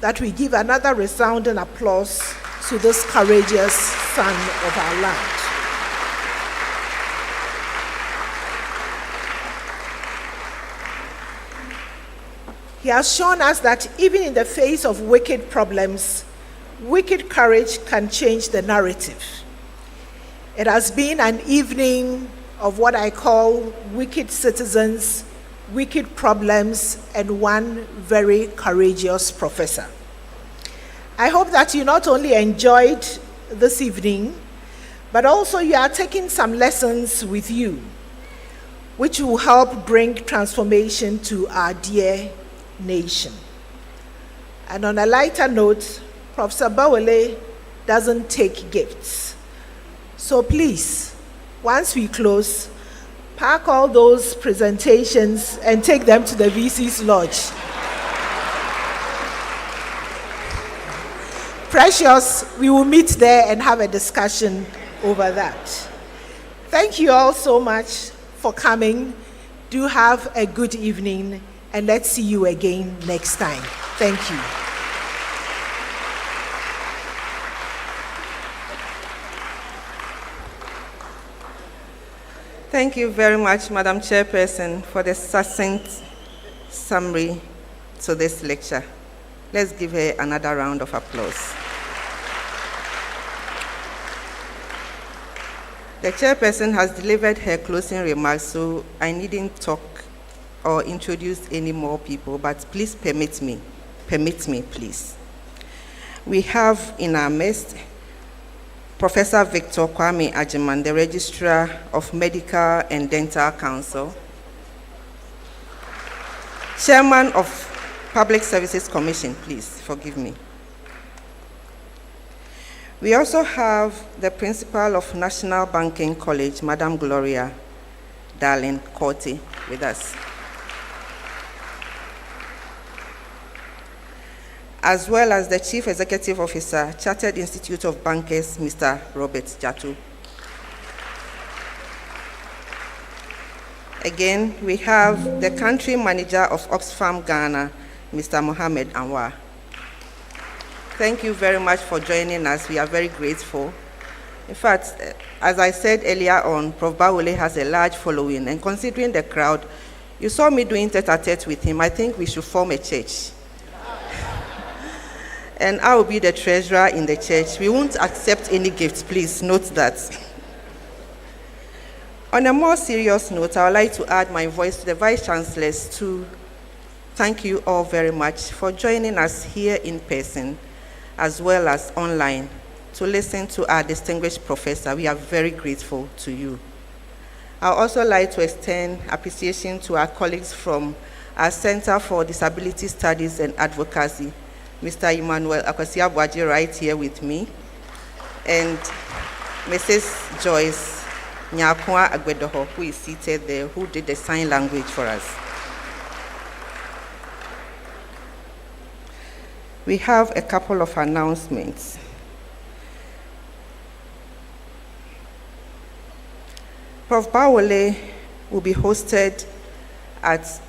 that we give another resounding applause to this courageous son of our land. He has shown us that even in the face of wicked problems, wicked courage can change the narrative. It has been an evening of what I call wicked citizens, wicked problems, and one very courageous professor. I hope that you not only enjoyed this evening, but also you are taking some lessons with you, which will help bring transformation to our dear nation. And on a lighter note, Professor Bawole doesn't take gifts. So please, once we close, pack all those presentations and take them to the VC's lodge. Precious, we will meet there and have a discussion over that. Thank you all so much for coming. Do have a good evening, and let's see you again next time. Thank you. Thank you very much, Madam Chairperson, for the succinct summary to this lecture. Let's give her another round of applause. The chairperson has delivered her closing remarks, so I needn't talk or introduce any more people, but please permit me, please. We have in our midst Professor Victor Kwame Ajiman, the Registrar of Medical and Dental Council, Chairman of Public Services Commission, please forgive me. We also have the Principal of National Banking College, Madam Gloria Darlin Korte, with us, as well as the Chief Executive Officer, Chartered Institute of Bankers, Mr. Robert Jatu. Again, we have the Country Manager of Oxfam Ghana, Mr. Mohammed Anwar. Thank you very much for joining us. We are very grateful. In fact, as I said earlier on, Prof. Bawole has a large following, and considering the crowd, you saw me doing tete-a-tete with him. I think we should form a church. And I will be the treasurer in the church. We won't accept any gifts, please note that. On a more serious note, I would like to add my voice to the Vice Chancellors to thank you all very much for joining us here in person, as well as online, to listen to our distinguished professor. We are very grateful to you. I would also like to extend appreciation to our colleagues from our Center for Disability Studies and Advocacy, Mr. Emmanuel Akwasi-Abuaji right here with me, and Mrs. Joyce Nyakwa Agbedoho, who is seated there, who did the sign language for us. We have a couple of announcements. Prof. Bawole will be hosted at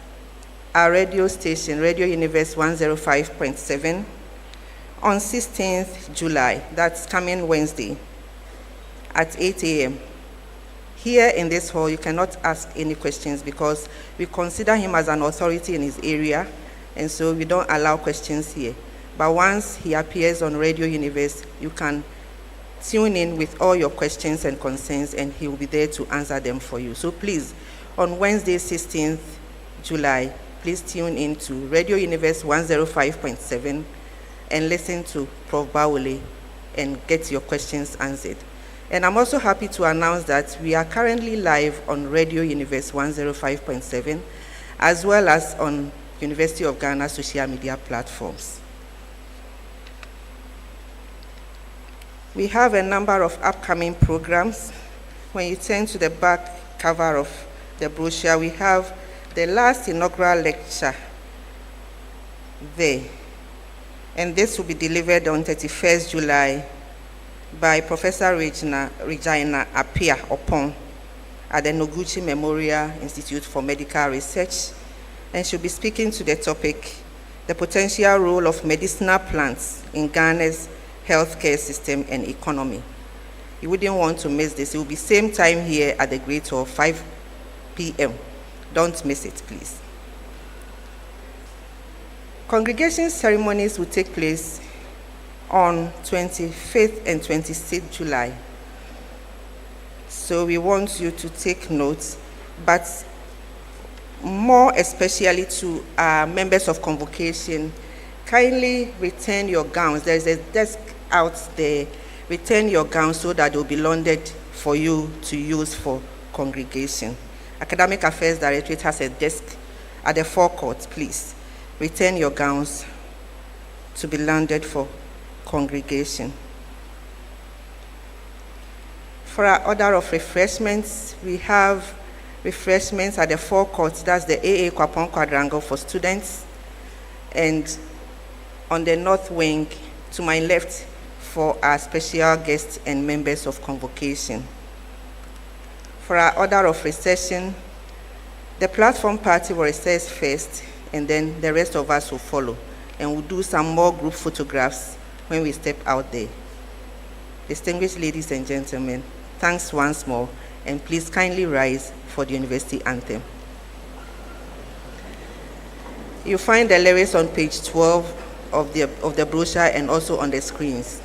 our radio station, Radio Universe 105.7, on 16th July, that's coming Wednesday, at 8 a.m. Here in this hall, you cannot ask any questions because we consider him as an authority in his area, and so we don't allow questions here. But once he appears on Radio Universe, you can tune in with all your questions and concerns, and he will be there to answer them for you. So please, on Wednesday, 16th July, please tune in to Radio Universe 105.7 and listen to Prof. Bawole and get your questions answered. And I'm also happy to announce that we are currently live on Radio Universe 105.7, as well as on University of Ghana social media platforms. We have a number of upcoming programs. when you turn to the back cover of the brochure, we have the last inaugural lecture there. And this will be delivered on 31st July by Professor Regina Apia Opon at the Noguchi Memorial Institute for Medical Research, and she'll be speaking to the topic, the potential role of medicinal plants in Ghana's healthcare system and economy. You wouldn't want to miss this. It will be same time here at the Great Hall, 5 p.m. Don't miss it, please. Congregation ceremonies will take place on 25th and 26th July. So we want you to take notes, but more especially to members of convocation, kindly return your gowns. There's a desk out there. Return your gowns so that they'll be loaned for you to use for congregation. Academic Affairs Directorate has a desk at the forecourt. Please return your gowns to be landed for congregation. For our order of refreshments, we have refreshments at the forecourt. That's the AA Kwapon Quadrangle for students, and on the north wing to my left for our special guests and members of convocation. For our order of recession, the platform party will recess first, and then the rest of us will follow, and we'll do some more group photographs when we step out there. Distinguished ladies and gentlemen, thanks once more, and please kindly rise for the university anthem. You'll find the lyrics on page 12 of the brochure and also on the screens.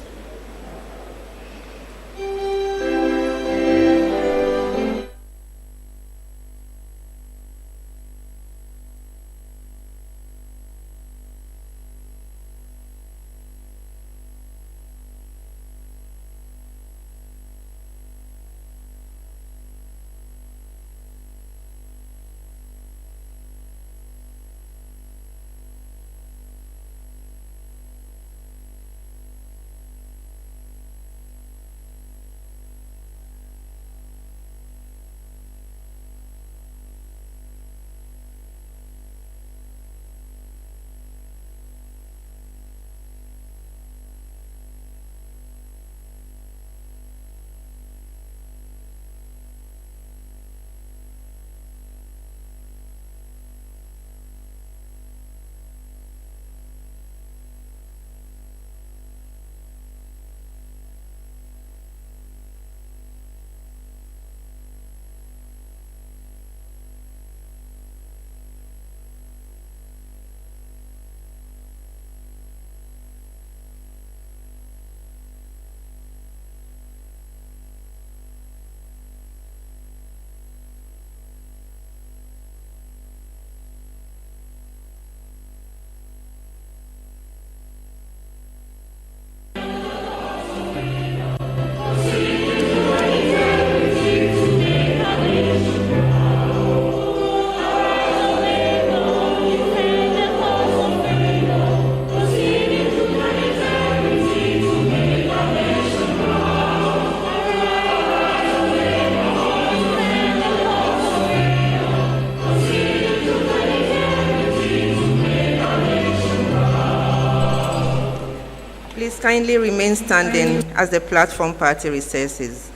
Kindly remain standing as the platform party recesses.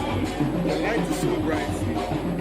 The light is so bright.